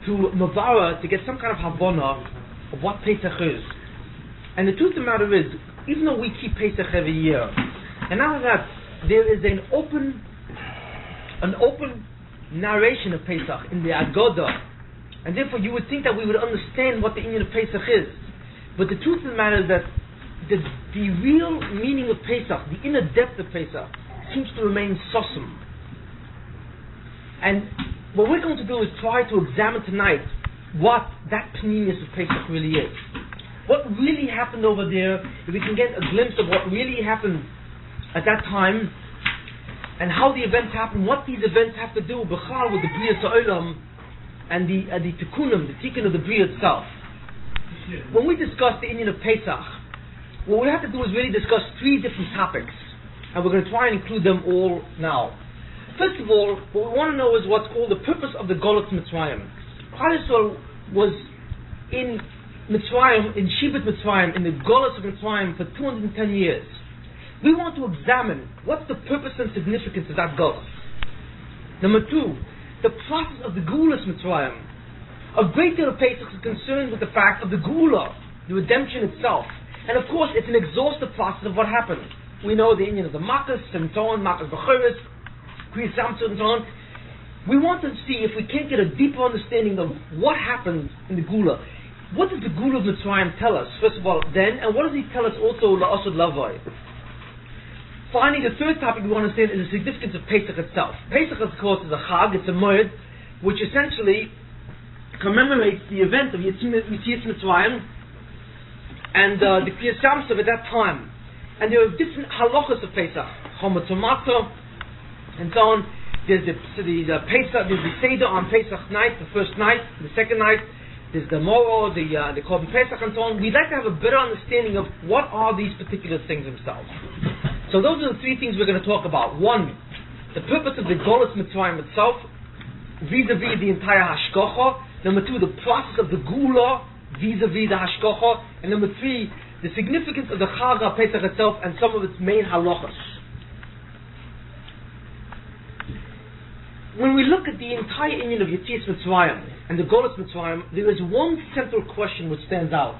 to Mavara to get some kind of Havana of what Pesach is. And the truth of the matter is, even though we keep Pesach every year, and now that there is an open narration of Pesach in the Agoda, and therefore you would think that we would understand what the Inyan of Pesach is. But the truth of the matter is that the real meaning of Pesach, the inner depth of Pesach, seems to remain sossum. And what we're going to do is try to examine tonight what that pneumius of Pesach really is. What really happened over there, if we can get a glimpse of what really happened at that time, and how the events happened, what these events have to do with the Bria Ta'olam and the Tikkunim, the Tikkun of the Bria itself. When we discuss the Inyan of Pesach, what we have to do is really discuss three different topics, and we're going to try and include them all now. First of all, what we want to know is what's called the purpose of the Golus Mitzrayim. Klal Yisrael was in Mitzrayim, in Shibat Mitzrayim, in the Golus of Mitzrayim for 210 years. We want to examine what's the purpose and significance of that Golus. Number two, the process of the Gulas Mitzrayim. A great deal of Pesach is concerned with the fact of the Gula, the redemption itself. And of course, it's an exhaustive process of what happened. We know the Inyan of the Makkos and so on, Makkos B'choros, Kriyas Samson and so on. We want to see if we can't get a deeper understanding of what happened in the Gula. What does the Gula of Mitzrayim tell us, first of all, then, and what does he tell us also, La'asod Lavoi? Finally, the third topic we want to understand is the significance of Pesach itself. Pesach, of course, is a Chag, it's a Moed, which essentially commemorates the event of Yetzias Mitzrayim and the Kriyas Samson at that time. And there are different halachas of Pesach, Chomer Tomato, and so on. There's the Pesach, there's the Seder on Pesach night, the first night, the second night. There's the Moro, the Korban Pesach, and so on. We'd like to have a better understanding of what are these particular things themselves. So those are the three things we're going to talk about. One, the purpose of the Golus Mitzrayim itself, vis-a-vis the entire Hashkocha. Number two, the process of the Gula, vis-a-vis the Hashkocha. And number three, the significance of the Chag HaPesach itself and some of its main halachas. When we look at the entire Inyan of Yetzias Mitzrayim and the Golus Mitzrayim, there is one central question which stands out.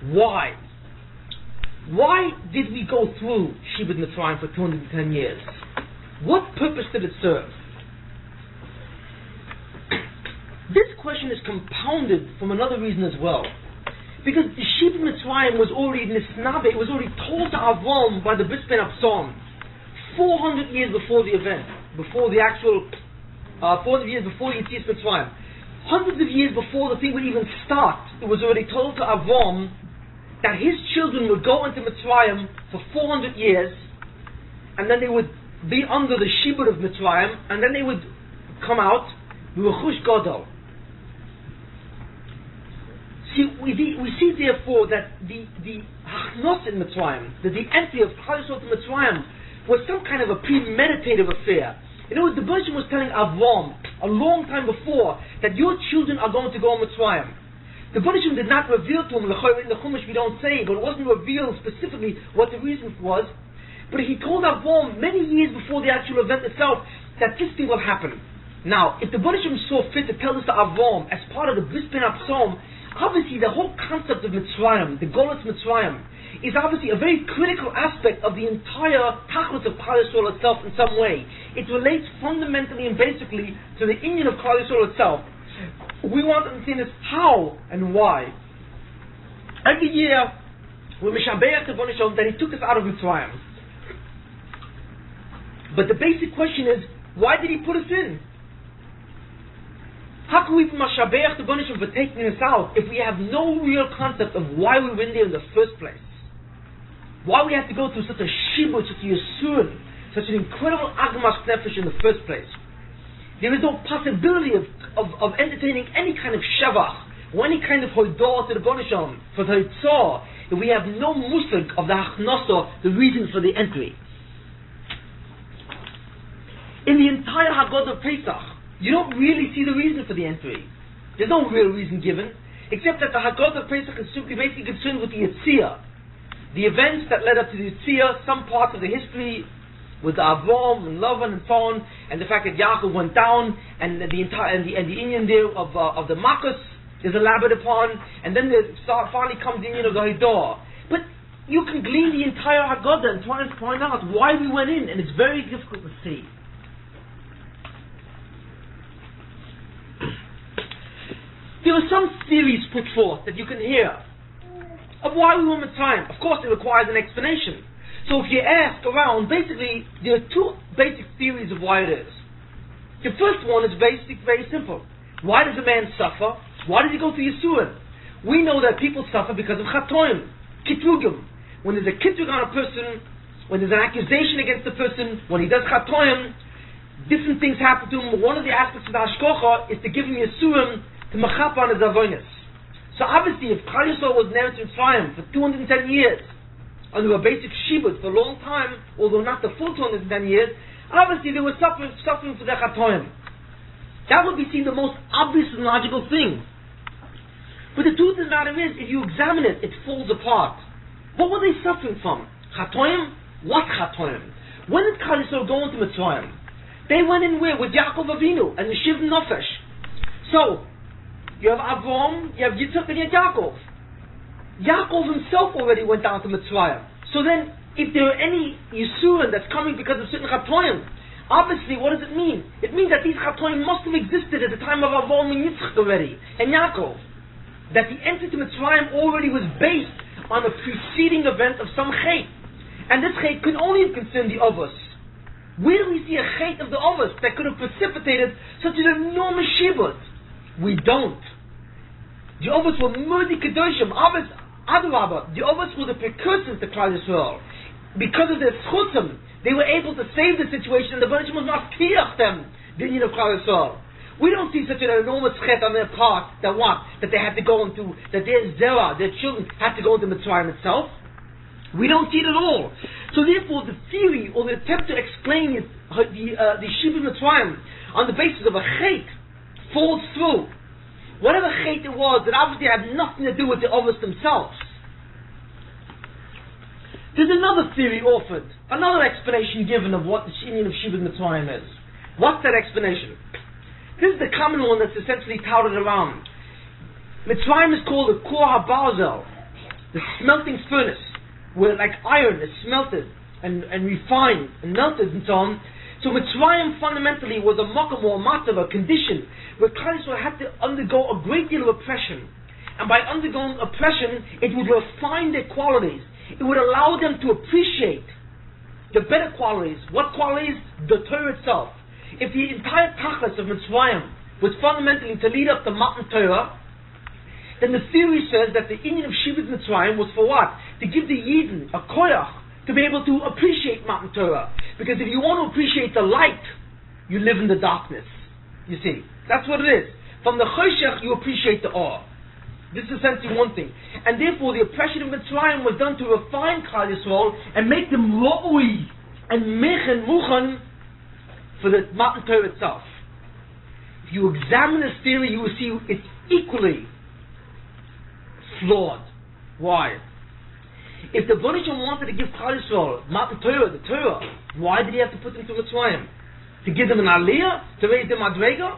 Why? Why did we go through Shibat Mitzrayim for 210 years? What purpose did it serve? This question is compounded from another reason as well. Because the Shibat Mitzrayim was already Nisnabe, it was already told to Avram by the Bris Ben Absalom 400 years before the event, before the actual 400 years before Yetzias Mitzrayim. Hundreds of years before the thing would even start, it was already told to Avram that his children would go into Mitzrayim for 400 years, and then they would be under the Shibud of Mitzrayim, and then they would come out with a Chush Gadol. See, we see therefore that the Hachnos in Mitzrayim, that the entry of Klal Yisrael to Mitzrayim was some kind of a premeditative affair. You know, the Bereshit was telling Avram a long time before that your children are going to go on Mitzrayim. The Bereshit did not reveal to him, in the Chumash we don't say, but it wasn't revealed specifically what the reason was. But he told Avram many years before the actual event itself that this thing will happen. Now, if the Bereshit saw fit to tell this to Avram as part of the Bris Ben Absalom, obviously the whole concept of Mitzrayim, the Golus Mitzrayim, is obviously a very critical aspect of the entire Tachlis of Klal Yisrael itself in some way. It relates fundamentally and basically to the Inyan of Klal Yisrael itself. We want to understand this how and why. Every year, we Mishabeach the Bnei Shalom that he took us out of Mitzrayim. But the basic question is, why did he put us in? How can we Mishabeach the Bnei Shalom for taking us out if we have no real concept of why we were in there in the first place? Why we have to go through such a shibud, such a yisurin, such an incredible agmas nefesh in the first place? There is no possibility of entertaining any kind of shavach or any kind of hoidor to the Bnei Shalom for the hitzor if we have no musig of the hachnosa, the reason for the entry. In the entire Haggadah of Pesach, you don't really see the reason for the entry. There's no real reason given, except that the Haggadah of Pesach is simply basically concerned with the Yetzirah, the events that led up to the Yetzirah, some parts of the history with the Avram and Lavan and so on, and the fact that Yaakov went down, and the entire and the Indian there of the Makos is elaborated upon, and then finally comes the Indian of the Hidor. But you can glean the entire Haggadah and try and find out why we went in, and it's very difficult to see. There are some theories put forth that you can hear of why we were Mitzrayim. Of course, it requires an explanation. So if you ask around, basically, there are two basic theories of why it is. The first one is very simple. Why does a man suffer? Why does he go through Yisurim? We know that people suffer because of Chatoim, Kitrugim. When there's a Kitrug on a person, when there's an accusation against the person, when he does Chatoim, different things happen to him. One of the aspects of the Hashkocha is to give him Yisurim to machap on his avonis. So obviously, if Klal Yisrael was never to Mitzrayim for 210 years, under a basic shibud for a long time, although not the full 210 years, obviously they were suffering for their chatoim. That would be seen the most obvious and logical thing. But the truth of the matter is, if you examine it, it falls apart. What were they suffering from? Chatoim? What chatoim? When did Klal Yisrael go into Mitzrayim? They went in where? With Yaakov Avinu and the Shiv Nofesh. So, you have Avram, you have Yitzchak, and you have Yaakov. Yaakov himself already went down to Mitzrayim. So then, if there are any Yisurim that's coming because of certain Chatoim, obviously, what does it mean? It means that these Chatoim must have existed at the time of Avram and Yitzchak already, and Yaakov. That the entry to Mitzrayim already was based on a preceding event of some Chet. And this Chet could only have concerned the Ovos. Where do we see a Chet of the Ovos that could have precipitated such an enormous shibud? We don't. The Ovos were Murdi Kedoshim. Adarabah, the Ovos were the precursors to Klal Yisrael. Because of their schutzim, they were able to save the situation, and the Baruch was not kiach them, the union of Klal Yisrael. We don't see such an enormous threat on their part that they had to go into, that their zera, their children, had to go into Mitzrayim itself. We don't see it at all. So therefore, the theory, or the attempt to explain the Shibud Mitzrayim on the basis of a chet, falls through. Whatever chet it was, that obviously had nothing to do with the Ovos themselves. There's another theory offered, another explanation given of what the meaning of Shibud Mitzrayim is. What's that explanation? This is the common one that's essentially touted around. Mitzrayim is called the Kor HaBarzel, the smelting furnace, where like iron is smelted and refined and melted and so on. So Mitzrayim fundamentally was a makom or a matzav, a condition where Klal Yisrael had to undergo a great deal of oppression. And by undergoing oppression, it would refine their qualities. It would allow them to appreciate the better qualities. What qualities? The Torah itself. If the entire tachlis of Mitzrayim was fundamentally to lead up to Matan Torah, then the theory says that the Indian of Shibud Mitzrayim was for what? To give the Yidden a koyach, to be able to appreciate Matan Torah. Because if you want to appreciate the light, you live in the darkness. You see, that's what it is. From the choshech, you appreciate the awe. This is essentially one thing. And therefore, the oppression of Mitzrayim was done to refine Klal Yisrael and make them ro'ui and mechen muchan for the Matan Torah itself. If you examine this theory, you will see it's equally flawed. Why? If the Baruch wanted to give Klal Yisrael Matan Torah, the Torah, why did he have to put them to Mitzrayim? To give them an aliyah? To raise their madrega?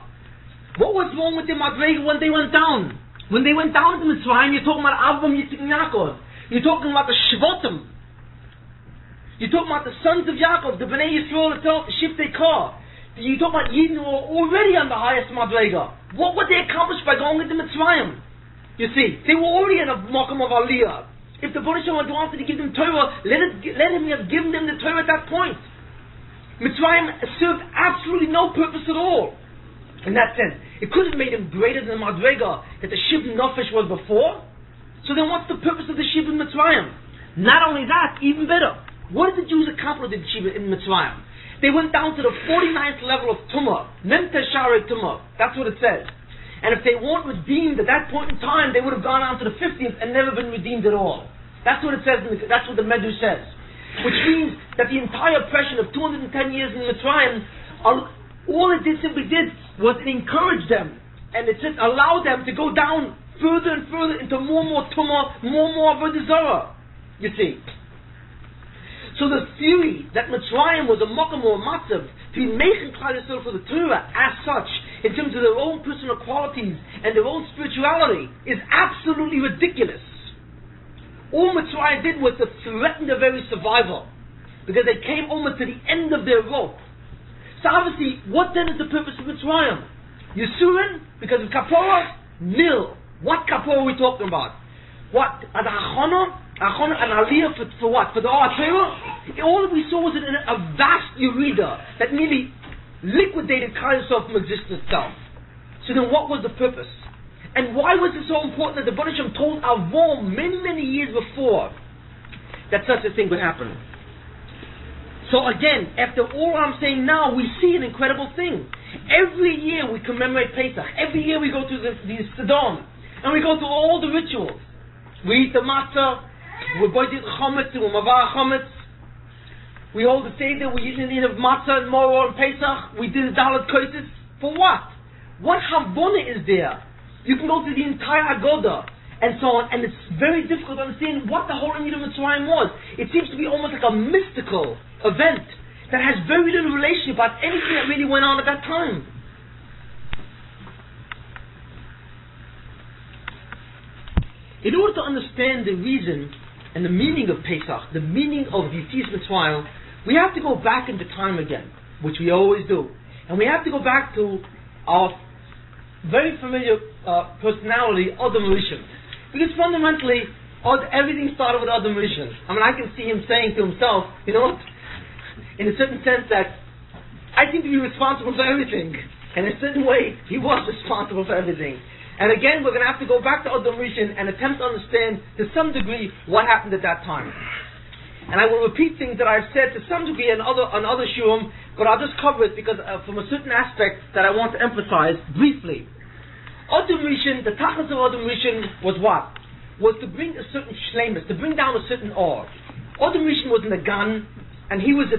What was wrong with their madrega when they went down? When they went down to Mitzrayim, you're talking about Avram, Yitzchak, and Yaakov. You're talking about the Shvotim. You're talking about the sons of Yaakov, the Bnei Yisrael itself, the Shiftei Kor. You're talking about Yidden who are already on the highest madrega. What would they accomplish by going into Mitzrayim? You see, they were already in a makom of aliyah. If the Baruch wanted to give them Torah, let him have given them the Torah at that point. Mitzrayim served absolutely no purpose at all. In that sense, it could have made him greater than the Madrega that the Shiv Nofesh was before. So then what's the purpose of the Shiv in Mitzrayim? Not only that, even better. What did the Jews accomplish in Shiv in Mitzrayim? They went down to the 49th level of Tumah. Mem Tesharei Tumah. That's what it says. And if they weren't redeemed at that point in time, they would have gone on to the 50th and never been redeemed at all. That's what it says, that's what the Medrash says. Which means that the entire oppression of 210 years in Mitzrayim, all it simply did was it encouraged them, and it just allowed them to go down further and further into more and more tumah, more and more avodah zarah. You see. So So the theory that Mitzrayim was a Mokum or a Matzav to be making Klal Yisrael for the Torah as such, in terms of their own personal qualities and their own spirituality, is absolutely ridiculous. All Mitzrayim did was to threaten their very survival, because they came almost to the end of their rope. So obviously, what then is the purpose of Mitzrayim? Yisurin, because of Kapora? Nil. What Kapora are we talking about? What? An aliyah for what? For the Or HaTorah? All that we saw was a vast Yerida that nearly liquidated Klal Yisrael from existence itself. So then what was the purpose? And why was it so important that the Baruch Hashem told Avon many years before that such a thing would happen? So again, after all I'm saying now, we see an incredible thing. Every year we commemorate Pesach. Every year we go to the Sidon. And we go through all the rituals. We eat the matzah. We boided chometz. We mavar chometz. We hold the seder. We eat of matzah and moror and Pesach. We did the Dalet Kosis. For what? What Havonah is there? You can go through the entire Haggadah and so on, and it's very difficult to understand what the whole Inyan of Mitzrayim was. It seems to be almost like a mystical event that has very little relationship about anything that really went on at that time. In order to understand the reason and the meaning of Pesach, the meaning of Yetzias Mitzrayim, we have to go back into time again, which we always do. And we have to go back to our very familiar personality, Adam Rishon. Because fundamentally, everything started with Adam Rishon. I mean, I can see him saying to himself, you know what, in a certain sense that I seem to be responsible for everything. And in a certain way, he was responsible for everything. And again, we're going to have to go back to Adam Rishon and attempt to understand, to some degree, what happened at that time. And I will repeat things that I've said to some degree on other shurim, but I'll just cover it because from a certain aspect that I want to emphasize briefly. Adam Rishon, the tachlis of Adam Rishon was what? Was to bring a certain shleimus, to bring down a certain awe. Adam Rishon was in the Gan, and he was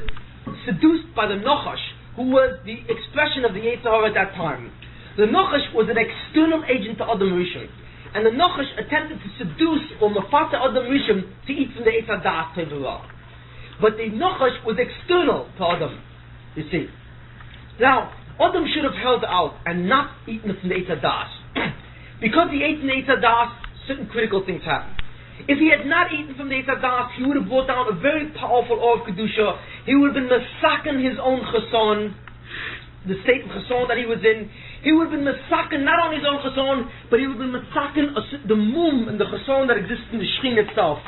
seduced by the Nochash, who was the expression of the Yetzer Hara at that time. The Nochash was an external agent to Adam Rishon, and the Nochash attempted to seduce or mafata Adam Rishon to eat from the Eitz HaDaas Tevorah. But the Nochash was external to Adam, you see. Now, Adam should have held out and not eaten from the Eitz HaDaas. Because he ate from the Eitz HaDaas, certain critical things happened. If he had not eaten from the Eitz HaDaas, he would have brought down a very powerful awe of Kedusha. He would have been mesaken his own cheson, the state of cheson that he was in. He would have been mesaken not only his own cheson, but he would have been mesaken the mum and the cheson that exists in the Shechin itself.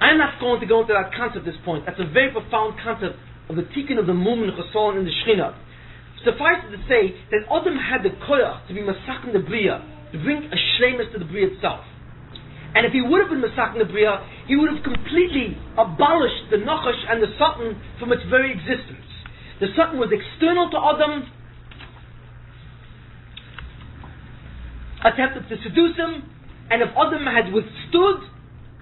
I'm not going to go into that concept at this point. That's a very profound concept of the tikkun of the mum and the cheson in the Shechinah. Suffice it to say that Adam had the koyach to be mesaken the bria, to bring a shleimus to the bria itself. And if he would have been mesaken the bria, he would have completely abolished the Nochash and the Satan from its very existence. The Satan was external to Adam, attempted to seduce him, and if Adam had withstood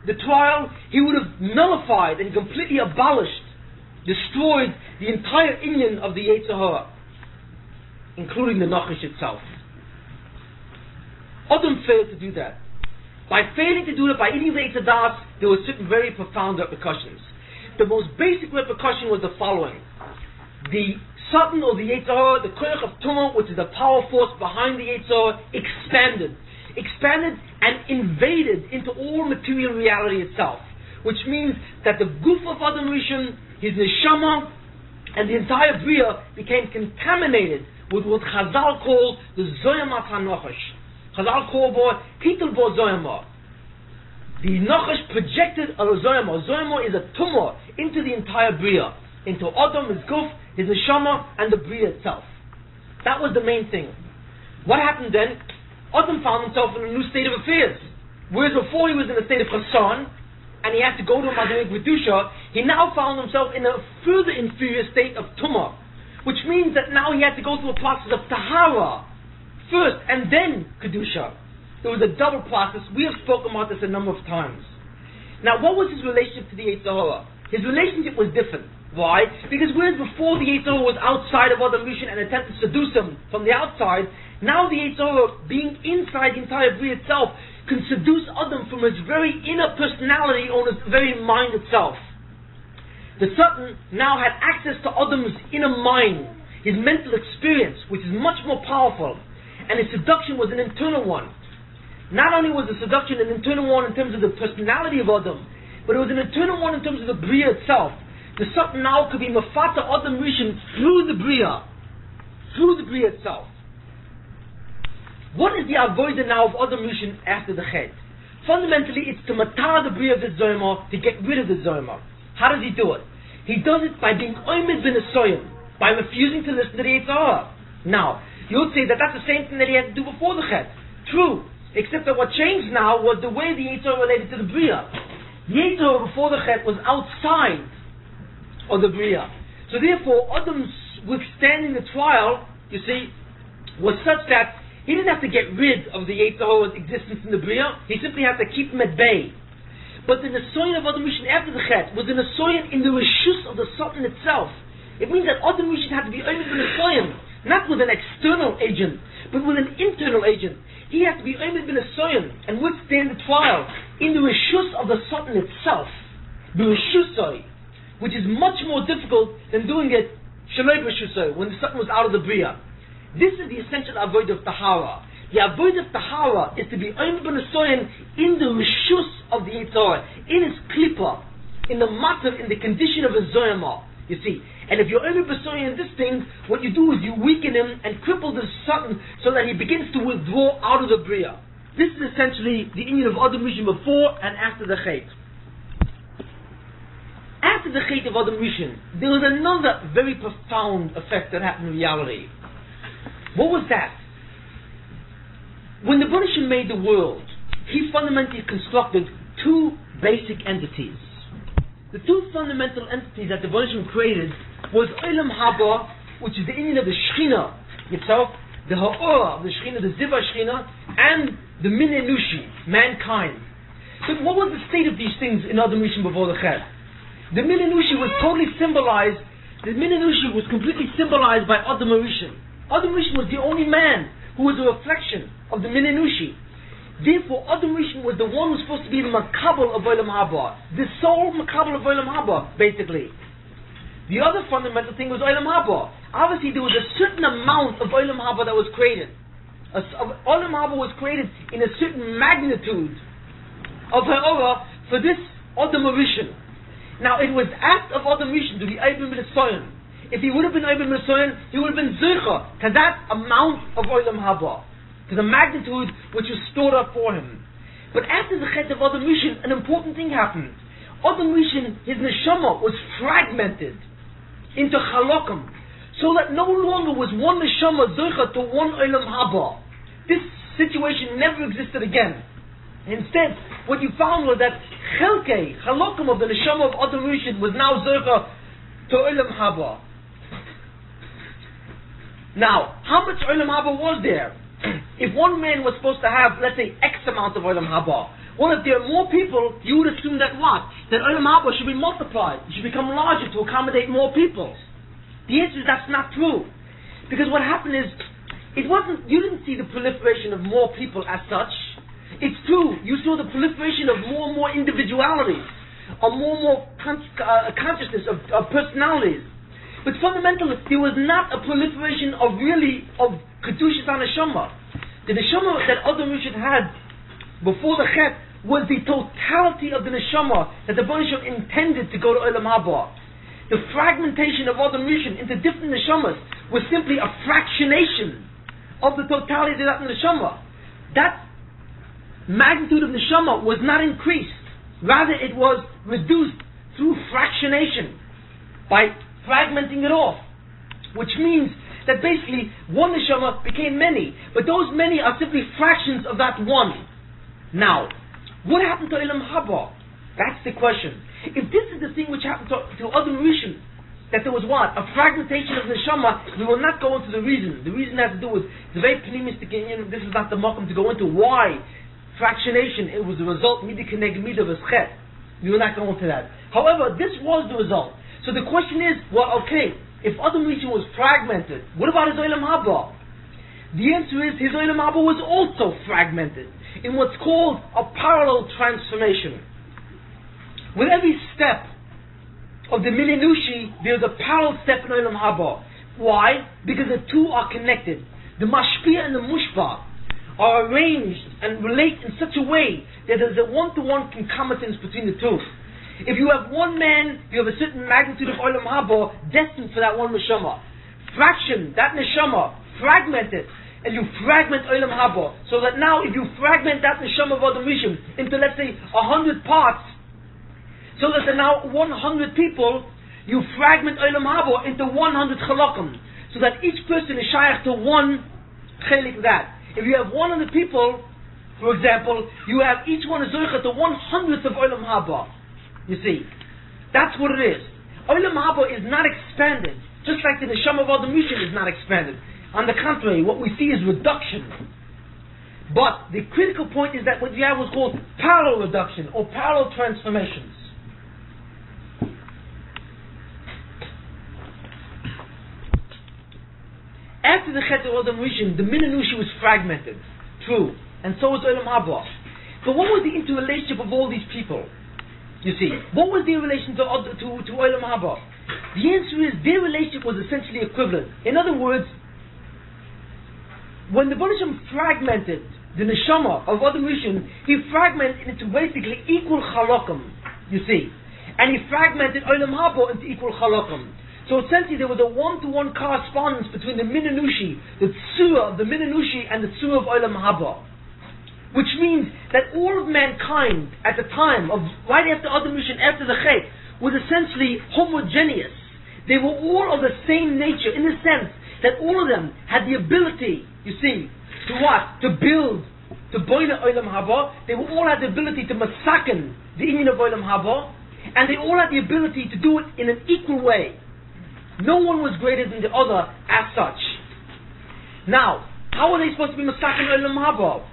the trial, he would have nullified and completely abolished, destroyed the entire inyan of the Yetzer Hara, including the Nochash itself. Adam failed to do that. By failing to do that, by eating the Eitz HaDaas, there were certain very profound repercussions. The most basic repercussion was the following. The Satan or the Yetzer Hara, the Koyach of Tumah, which is the power force behind the Yetzer Hara, expanded and invaded into all material reality itself. Which means that the goof of Adam Rishon, his neshama, and the entire Bria became contaminated with what Chazal called the Zoyamat HaNochash. Chazal called Titel Bo Zoyama. The Nochash projected a Zoyama. Zoyama is a tumor into the entire Bria, into Adam, his Guf, his Neshama, and the Bria itself. That was the main thing. What happened then? Adam found himself in a new state of affairs. Whereas before he was in a state of Chassan, and he had to go to a Madinah Kedusha, he now found himself in a further inferior state of Tumah, which means that now he had to go through a process of Tahara first, and then Kedusha. It was a double process. We have spoken about this a number of times. Now, what was his relationship to the Yetzer Hara? His relationship was different. Why? Because whereas before the Yetzer Hara was outside of Adam Rishon and attempted to seduce him from the outside, now the Yetzer Hara, being inside the entire Bria itself, can seduce Adam from his very inner personality or his very mind itself. The Satan now had access to Adam's inner mind, his mental experience, which is much more powerful. And his seduction was an internal one. Not only was the seduction an internal one in terms of the personality of Adam, but it was an internal one in terms of the Bria itself. The Satan now could be Mafata Adam Rishon through the Bria itself. What is the avodah now of Adam Rishon after the Chet? Fundamentally, it's to matar the Bria of the Zoyma, to get rid of the Zoyma. How does he do it? He does it by being Oymid bin Asoyim, by refusing to listen to the Yetzer Hara. Now, you would say that that's the same thing that he had to do before the Chet. True, except that what changed now was the way the Yetzer Hara related to the Bria. The Yetzer Hara before the Chet was outside of the Bria. So therefore, Adam's withstanding the trial, you see, was such that he didn't have to get rid of the Yetzer Hara's existence in the Bria, he simply had to keep him at bay. But the Nesoyan of Adam Rishon after the Chet was the Nesoyan in the Rishus of the Satan itself. It means that Adam Rishon had to be Oymid bin Nesoyan, not with an external agent, but with an internal agent. He had to be Oymid bin Nesoyan and withstand the trial in the Rishus of the Satan itself, the Rishusoi, which is much more difficult than doing it Shaloi Rishusoi, when the Satan was out of the Bria. This is the essential avodah of Tahara. The avodah of Tahara is to be Oymid bin Nesoyan in the Rishus of the Yetzer Hara, in his klipa, in the matter, in the condition of his Zoyama, you see. And if you're Oymid bin Nesoyan in this thing, what you do is you weaken him and cripple the Satan so that he begins to withdraw out of the Bria. This is essentially the union of Adam Rishon before and after the Chet. After the Chet of Adam Rishon, there was another very profound effect that happened in reality. What was that? When the Baruch Shem made the world, he fundamentally constructed two basic entities. The two fundamental entities that the Baruch Shem created was Olam Haba, which is the union of the Shechina itself, the Ha'ora of the Shechina, the Ziva Shechina, and the Min Enushi, mankind. But what was the state of these things in Adam Rishon before the Chet? The Min Enushi was totally symbolized, the Min Enushi was completely symbolized by Adam Rishon. Adam Rishon was the only man who was a reflection of the Min Enushi. Therefore, Adam Rishon was the one who was supposed to be the Makabel of Olam Haba, the sole Makabel of Olam Haba, basically. The other fundamental thing was Olam Haba. Obviously, there was a certain amount of Olam Haba that was created. Olam Haba was created in a certain magnitude of Ha'ora for this Adam Rishon. Now, it was act of Adam Rishon to be Oymid bin Nesoyan. If he would have been Oymid bin Nesoyan, he would have been Zircha to that amount of Olam Haba, to the magnitude which was stored up for him. But after the Chet of Adam Rishon, an important thing happened. Adam Rishon, his neshama was fragmented into chalokim, so that no longer was one neshama Zircha to one Olam Haba. This situation never existed again. Instead, what you found was that Chelkei, chalokim of the neshama of Adam Rishon was now Zircha to Olam Haba. Now, how much Olam Haba was there? If one man was supposed to have, let's say, X amount of Olam Haba, well, if there are more people, you would assume that what? That Olam Haba should be multiplied. It should become larger to accommodate more people. The answer is that's not true. Because what happened is, you didn't see the proliferation of more people as such. It's true, you saw the proliferation of more and more individualities, of more and more consciousness, of personalities. But fundamentally, there was not a proliferation of Kedushas HaNeshama. The Neshama that Adam Rishon had before the Chet was the totality of the Neshama that the Baruch Shem intended to go to Olam Haba. The fragmentation of Adam Rishon into different Neshamas was simply a fractionation of the totality of that Neshama. That magnitude of Neshama was not increased. Rather, it was reduced through fractionation by fragmenting it off, which means that basically one neshama became many, but those many are simply fractions of that one. Now, what happened to Olam Haba? That's the question. If this is the thing which happened to Adam Rishon, that there was what? A fragmentation of neshama, we will not go into the reason. The reason has to do with the very pneumistic, this is not the makom to go into why fractionation, it was the result, midi keneg mida v'schet. We will not go into that. However, this was the result. So the question is, well, okay, if Adam Rishon was fragmented, what about his Olam Haba? The answer is, his Olam Haba was also fragmented in what's called a parallel transformation. With every step of the Minanushi, there's a parallel step in Olam Haba. Why? Because the two are connected. The Mashpia and the Mushba are arranged and relate in such a way that there's a one-to-one concomitance between the two. If you have one man, you have a certain magnitude of Olam Haba destined for that one neshama. Fraction that neshama, fragment it, and you fragment Olam Haba, so that now if you fragment that neshama of Adam Rishon into, let's say, 100 parts, so that there are now 100 people, you fragment Olam Haba into 100 chalakim, so that each person is shaykh to one chelik that. If you have 100 people, for example, you have each one is zoicha to 1/100th of Olam Haba. You see, that's what it is. Olam Haba is not expanded, just like the neshama of Adam Rishon is not expanded. On the contrary, what we see is reduction. But the critical point is that what you have was called parallel reduction or parallel transformations. After the Chet of Adam Rishon, the Minanushi was fragmented. True. And so was Olam Haba. But what was the interrelationship of all these people? You see, what was their relation to Olam Haba? The answer is their relationship was essentially equivalent. In other words, when the Baruch Hashem fragmented the neshama of Adam Rishon, he fragmented into basically equal chalakim. You see, and he fragmented Olam Haba into equal chalakim. So essentially, there was a one-to-one correspondence between the Minanushi, the Tzura of the Minanushi, and the Tzura of Olam Haba. Which means that all of mankind at the time of right after Adam Rishon, after the Chet, was essentially homogeneous. They were all of the same nature in the sense that all of them had the ability, you see, to what? To build, to boina Olam Haba. They all had the ability to masaken the inyan of Olam Haba, and they all had the ability to do it in an equal way. No one was greater than the other as such. Now, how are they supposed to be masaken Olam Haba?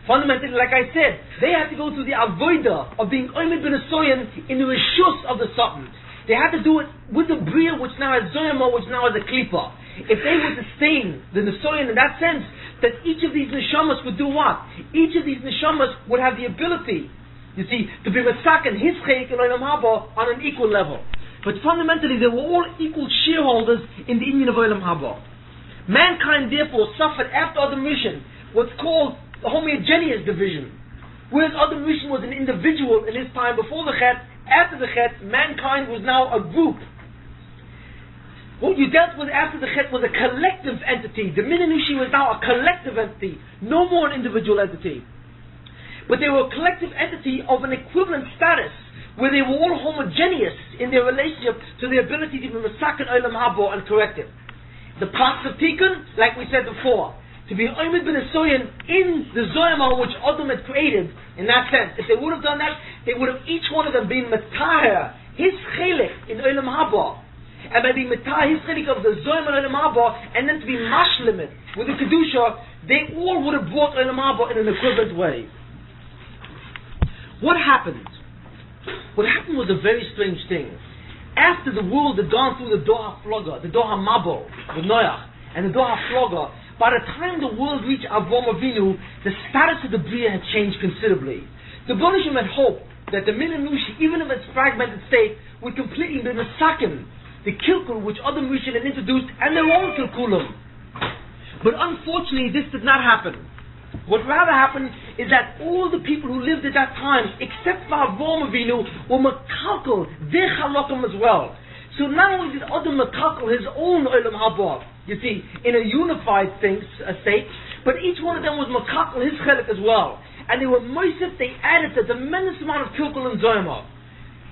Fundamentally, like I said, they had to go through the avodah of being oimid ben asoyan in the reshus of the Satan. They had to do it with the bria, which now has zoyama, which now has a klipa. If they were to stain the nesoyan in that sense, that each of these neshamas would do what? Each of these neshamas would have the ability, you see, to be masaken his chayik and Olam Haba on an equal level. But fundamentally, they were all equal shareholders in the inyan of Olam Haba. Mankind therefore suffered after Adam Rishon what's called the homogeneous division. Whereas Adam Rishon was an individual in his time before the Chet, after the Chet, mankind was now a group. What you dealt with after the Chet was a collective entity. The Minanushi was now a collective entity, no more an individual entity. But they were a collective entity of an equivalent status, where they were all homogeneous in their relationship to the ability to be masaken Olam Haba and correct it. The process of Tikkun, like we said before, to be oimid ben asoyan in the zoyama which Adam had created, in that sense. If they would have done that, they would have each one of them been matahir, his chelik in Olam Haba. And by being matahir, his chelik of the zoyama in Olam Haba, and then to be mashlimit with the kedusha, they all would have brought Olam Haba in an equivalent way. What happened? What happened was a very strange thing. After the world had gone through the Doha Floga, the Doha Mabul, the Noach, and the Doha Floga, by the time the world reached Avram Avinu, the status of the Bria had changed considerably. The Baruch Hashem had hoped that the Minanushi, even in its fragmented state, would completely be masaken, the kilkul which Adam Rishon had introduced, and their own kilkulim. But unfortunately, this did not happen. What rather happened is that all the people who lived at that time, except for Avram Avinu, were makalkal, their chalakim as well. So not only did Adam makalkal his own Olam Haba, you see, in a unified state, but each one of them was makalkal his chelik as well. And they were moisef, they added a tremendous amount of kilkul and zoyama.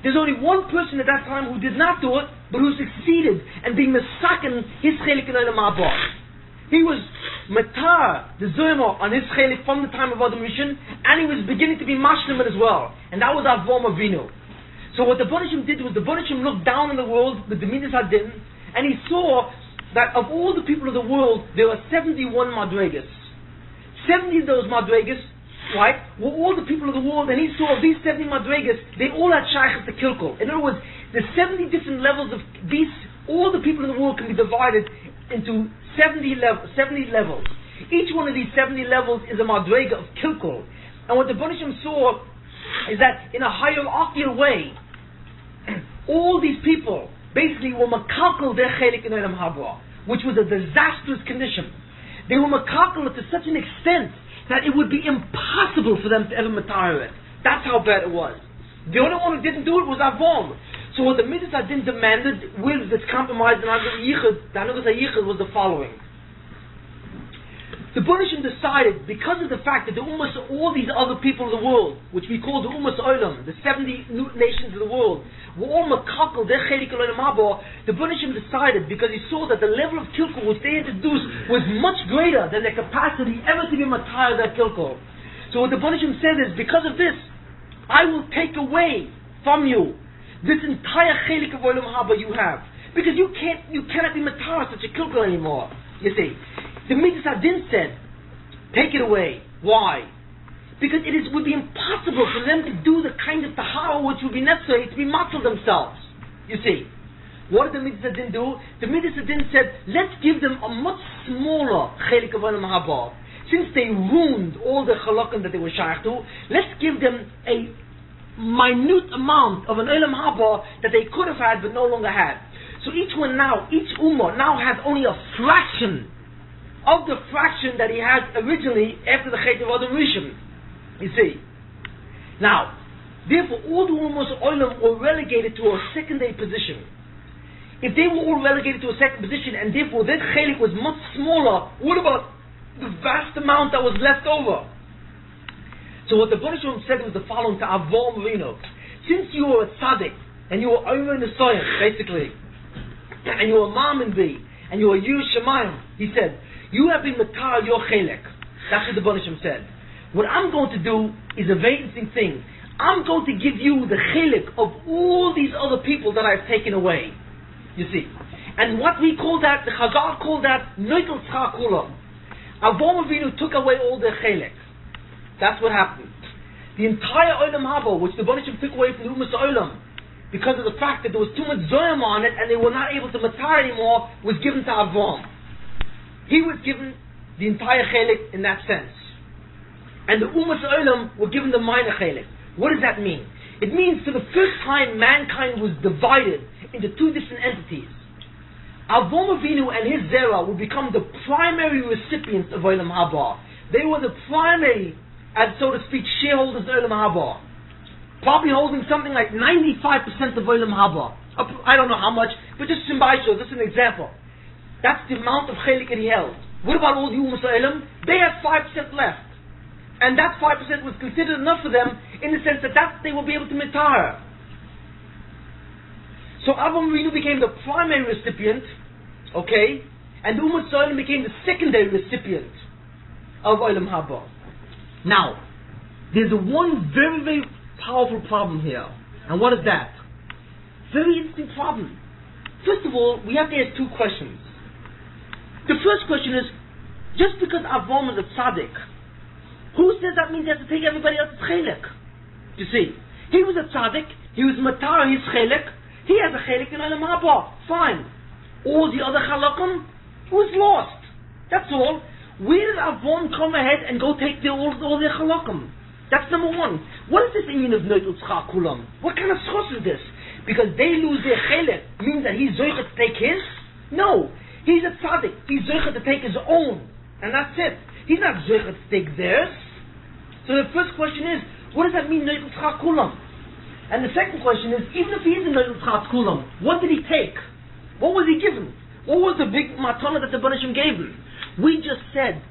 There's only one person at that time who did not do it, but who succeeded in being masaken his chelik in Olam Haba. He was matar, the zoyama, on his chelik from the time of Adam Rishon, and he was beginning to be mashlim as well. And that was Avram Avinu. So what the Baruch Hashem did was the Baruch Hashem looked down on the world with the Midas Hadin, and he saw that of all the people of the world, there were 71 madregas. 70 of those madregas, right, were all the people of the world, and he saw of these 70 madregas, they all had shaykhs to kilkul. In other words, the 70 different levels of these, all the people in the world can be divided into 70 levels. Each one of these 70 levels is a madrega of kilkul. And what the Baruch Hashem saw is that in a hierarchical way, all these people basically were makalkel their chelik in Olam Haba, which was a disastrous condition. They were makalkel to such an extent that it would be impossible for them to ever matar it. That's how bad it was. The only one who didn't do it was Avom. So what the Midas Hadin demanded with this compromise in the Hanugas HaYichud was the following. The Bunishim decided, because of the fact that the Ummas, all these other people of the world, which we call the Ummas Olam, the 70 nations of the world, were all makakal, their chelik Olam Haba, the Bunishim decided, because he saw that the level of kilkul which they introduced was much greater than their capacity ever to be matar that kilkul. So what the Bunishim said is, because of this, I will take away from you this entire chelik of Olam Haba you have. Because you cannot be matar such a kilkul anymore. You see. The Midas Hadin said, take it away. Why? Because it would be impossible for them to do the kind of tahara which would be necessary to be matzal themselves. You see. What did the Midas Hadin do? The Midas Hadin said, let's give them a much smaller chelik of Olam Haba. Since they ruined all the chalakim that they were shaykh to, let's give them a minute amount of an Olam Haba that they could have had but no longer had. So each ummah now has only a fraction of the fraction that he had originally after the Chet of Adam Rishon. You see. Now, therefore all the Ummos Olam were relegated to a secondary position. If they were all relegated to a second position and therefore their chelik was much smaller, what about the vast amount that was left over? So what the Bunishim said was the following to Avraham Avinu. Since you were a tzaddik, and you were over in the soil, basically, and you were Mam and B, and you were Yiras Shamayim, he said, you have been matar your chelik. That's what the Bunishim said. What I'm going to do is a very interesting thing. I'm going to give you the chelik of all these other people that I've taken away. You see. And what we call that, the Chazal called that, Noitel Tzchak Kulam. Avraham Avinu took away all their chelik. That's what happened. The entire Olam Haba, which the Bunishim took away from the Ummas Olam, because of the fact that there was too much Zoyam on it and they were not able to matar anymore, was given to Avraham. He was given the entire chelik in that sense. And the Ummas Olam were given the minor chelik. What does that mean? It means for the first time mankind was divided into two different entities. Avraham Avinu and his Zerah would become the primary recipients of Olam Haba. They were the primary, as so to speak, shareholders of Olam Haba. Probably holding something like 95% of Olam Haba. I don't know how much, but just Shimbaisho, just an example. That's the amount of chelik that he held. What about all the Ummas Olam? They had 5% left. And that 5% was considered enough for them in the sense that they will be able to mitar. So Avraham Avinu became the primary recipient, okay? And the Ummas Olam became the secondary recipient of Olam Haba. Now, there's one very, very powerful problem here. And what is that? Very interesting problem. First of all, we have to ask two questions. The first question is, just because Avraham is a tzaddik, who says that means he has to take everybody else's chelik? You see, he was a tzaddik, he was matar his chelik, he has a chelik in Olam Haba, fine. All the other chalakim was lost. That's all. Where did Avraham come ahead and go take all their chalakim? That's number one. What is this union of Noitel Tzchak Kulam? What kind of schos is this? Because they lose their chelik means that he's zoichet to take his? No. He's a tzaddik. He's zoichet to take his own. And that's it. He's not zoichet to take theirs. So the first question is, what does that mean, Noitel Tzchak Kulam? And the second question is, even if he is a Noitel Tzchak Kulam, what did he take? What was he given? What was the big matana that the Banishim gave him? We just said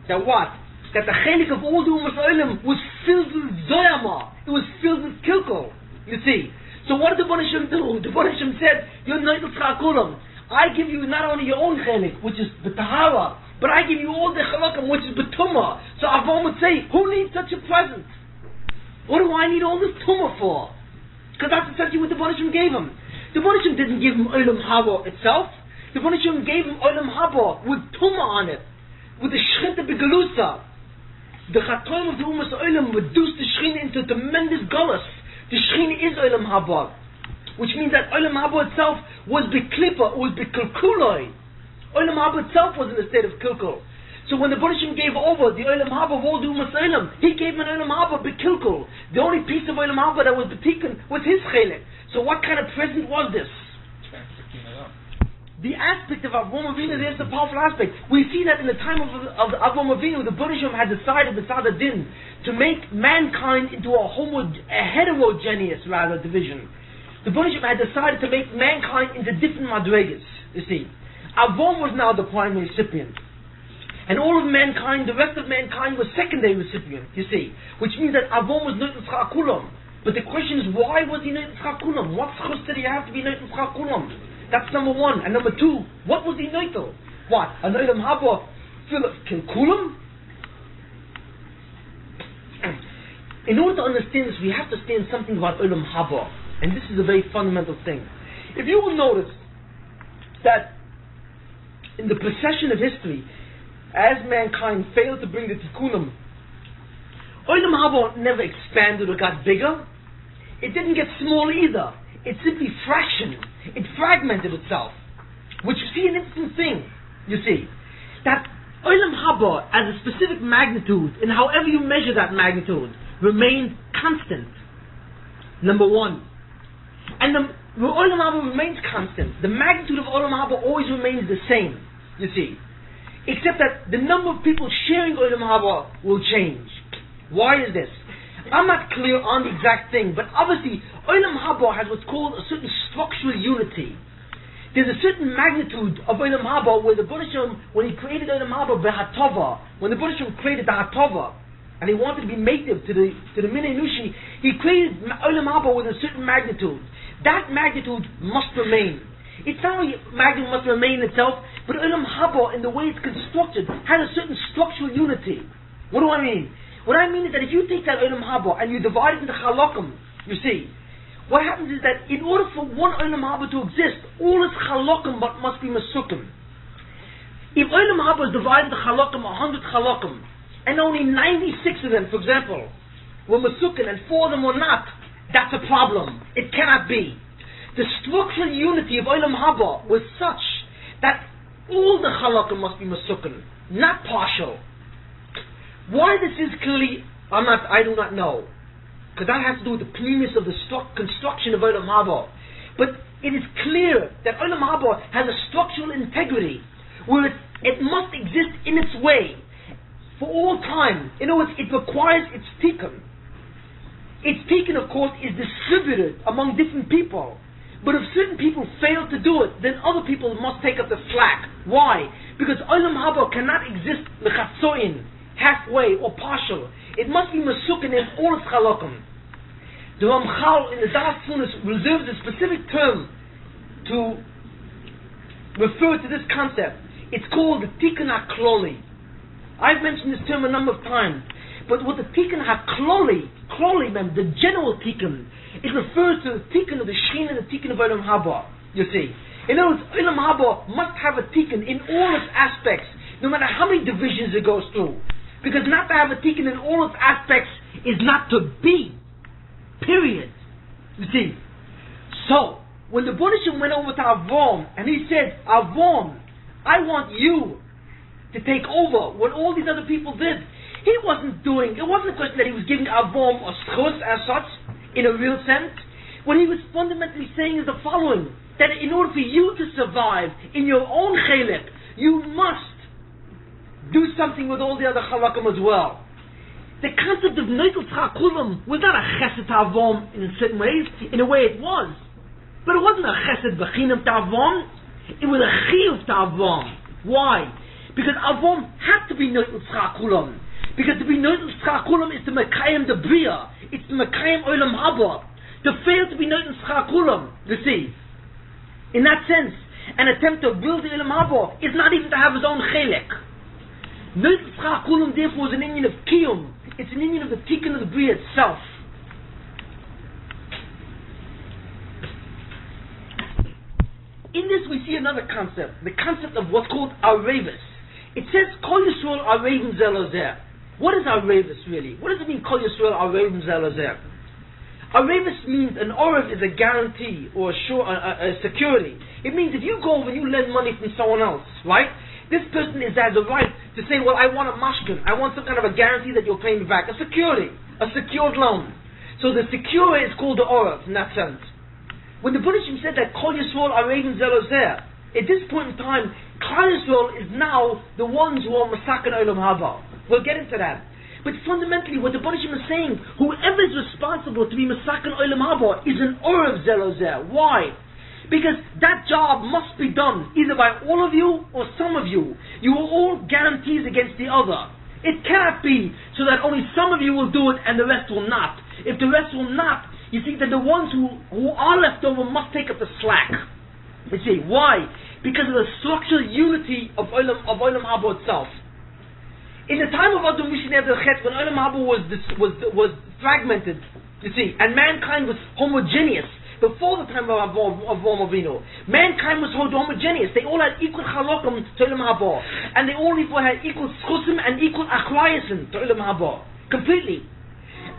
that what? That the chelik of all the Ummas Olam was filled with Zoyama. It was filled with Kilkul. You see. So what did the Banishim do? The Banishim said, you're Noitel Tzchak Kulam. I give you not only your own chelik, which is the Tahara, but I give you all the chalakim, which is Betumah. So Avraham would say, who needs such a present? What do I need all this Tumah for? Because that's essentially what the Banishim gave him. The Banishim didn't give him Olam Haba itself. The Banishim gave him Olam Haba with Tumah on it, with the Shechita Begalusa. The Chatoim of the Ummas Olam reduced the Shechina into tremendous gullus. The Shechina is Olam Haba. Which means that Olam Haba itself was Beklippa, was Bekulkuloi. Olam Haba itself was in a state of Kilkul. So when the Banishim gave over the Olam Haba of all the Ummas Olam, he gave him an Olam Haba Bekilkul. The only piece of Olam Haba that was Betikin was his chelik. So what kind of present was this? The aspect of Avram Avinu, there's the powerful aspect. We see that in the time of Avram Avinu, the Baruch Shem had decided, B'tzad Din, to make mankind into a heterogeneous division. The Baruch Shem had decided to make mankind into different madregas. You see, Avram was now the primary recipient, and all of mankind, the rest of mankind, was secondary recipient. You see, which means that Avram was Neitel Tzchak Kulam. But the question is, why was he Neitel Tzchak Kulam? What chus did he have to be Neitel Tzchak Kulam? That's number one. And number two, what was he Neitel? What? An Olam Haba Kulam? In order to understand this, we have to understand something about Olam Haba. And this is a very fundamental thing. If you will notice that in the procession of history, as mankind failed to bring the Tikkunim, Olam Haba never expanded or got bigger. It didn't get small either. It simply fractioned. It fragmented itself. Which you see an interesting thing. You see, that Olam Haba as a specific magnitude, and however you measure that magnitude, remained constant. Number one. And the Olam Haba remains constant. The magnitude of Olam Haba always remains the same. You see. Except that the number of people sharing Olam Haba will change. Why is this? I'm not clear on the exact thing, but obviously Olam Haba has what's called a certain structural unity. There's a certain magnitude of Olam Haba where the Baruch Shem, when he created Olam Haba b'hatova, when the Baruch Shem created the hatova, and he wanted to be native to the Minei Nushi, he created Olam Haba with a certain magnitude. That magnitude must remain. It's not only magnitude must remain itself, but Olam Haba, in the way it's constructed, has a certain structural unity. What do I mean? What I mean is that if you take that Olam Haba and you divide it into Chalakim, you see, what happens is that in order for one Olam Haba to exist, all its Chalakim must be Mesukim. If Olam Haba is divided into Chalakim, 100 Chalakim, and only 96 of them, for example, were Mesukim and 4 of them were not, that's a problem. It cannot be. The structural unity of Olam Haba was such that all the Chalakim must be Mesukim, not partial. Why this is clearly, I do not know. Because that has to do with the premise of the construction of Olam Haba. But it is clear that Olam Haba has a structural integrity where it must exist in its way for all time. In other words, it requires its tikkun. Its tikkun, of course, is distributed among different people. But if certain people fail to do it, then other people must take up the slack. Why? Because Olam Haba cannot exist l'chatzoin, halfway or partial. It must be mesukin in all its chalakim. The Ramchal in the Das Tzunis reserves a specific term to refer to this concept. It's called the Tikkun HaKloli. I've mentioned this term a number of times. But with the Tikkun HaKloli, the general Tikkun, it refers to the Tikkun of the Shekhinah and the Tikkun of Olam Haba. You see. In other words, Olam Haba must have a Tikkun in all its aspects, no matter how many divisions it goes through. Because not to have a tikkun in all its aspects is not to be. Period. You see. So, when the Baruch Shem went over to Avram, and he said, Avram, I want you to take over what all these other people did. It wasn't a question that he was giving Avram a schus as such, in a real sense. What he was fundamentally saying is the following, that in order for you to survive in your own chelek, you must do something with all the other chalakim as well. The concept of Neitel Tzchak Kulam was not a chesed ta'avom in certain ways. In a way it was. But it wasn't a chesed b'chinam ta'avom. It was a chiyuv ta'avom. Why? Because avom had to be Neitel Tzchak Kulam. Because to be Neitel Tzchak Kulam is to mekayim the bria. It's to mekayim Olam Haba. To fail to be Neitel Tzchak Kulam, you see. In that sense, an attempt to build the Olam Haba is not even to have his own chelek. Neitel Tzchak Kulam therefore is an Indian of Kiyum. It's an Indian of the Tikkun of the Bria itself. In this we see another concept, the concept of what's called Arevis. It says, Kol Yisrael Arevim Zeh Lezeh. What is Arevis really? What does it mean, Kol Yisrael Arevim Zeh Lezeh? Arevis means, an Orev is a guarantee or a security. It means if you go over and you lend money from someone else, right? This person has the right to say, well, I want a mashkin. I want some kind of a guarantee that you'll pay me back. A security. A secured loan. So the secure is called the Orev in that sense. When the Buddhism said that Kol Yisrael Areivim Zelozer, at this point in time, Klal Yisrael is now the ones who are Masakan Olam Haba. We'll get into that. But fundamentally, what the Buddhism is saying, whoever is responsible to be Masakan Olam Haba is an Orav Zelozer. Why? Because that job must be done either by all of you or some of you. You are all guarantees against the other. It cannot be so that only some of you will do it and the rest will not. If the rest will not, you see that the ones who are left over must take up the slack. You see, why? Because of the structural unity of Olam Haba itself. In the time of Adam Rishon Eder Chet, when Olam Haba was fragmented, you see, and mankind was homogeneous, before the time of Avraham Avinu, mankind was homogeneous. They all had equal halakim to Olam Haba, and they all had equal schusim and equal achlayasim to Olam Haba, completely.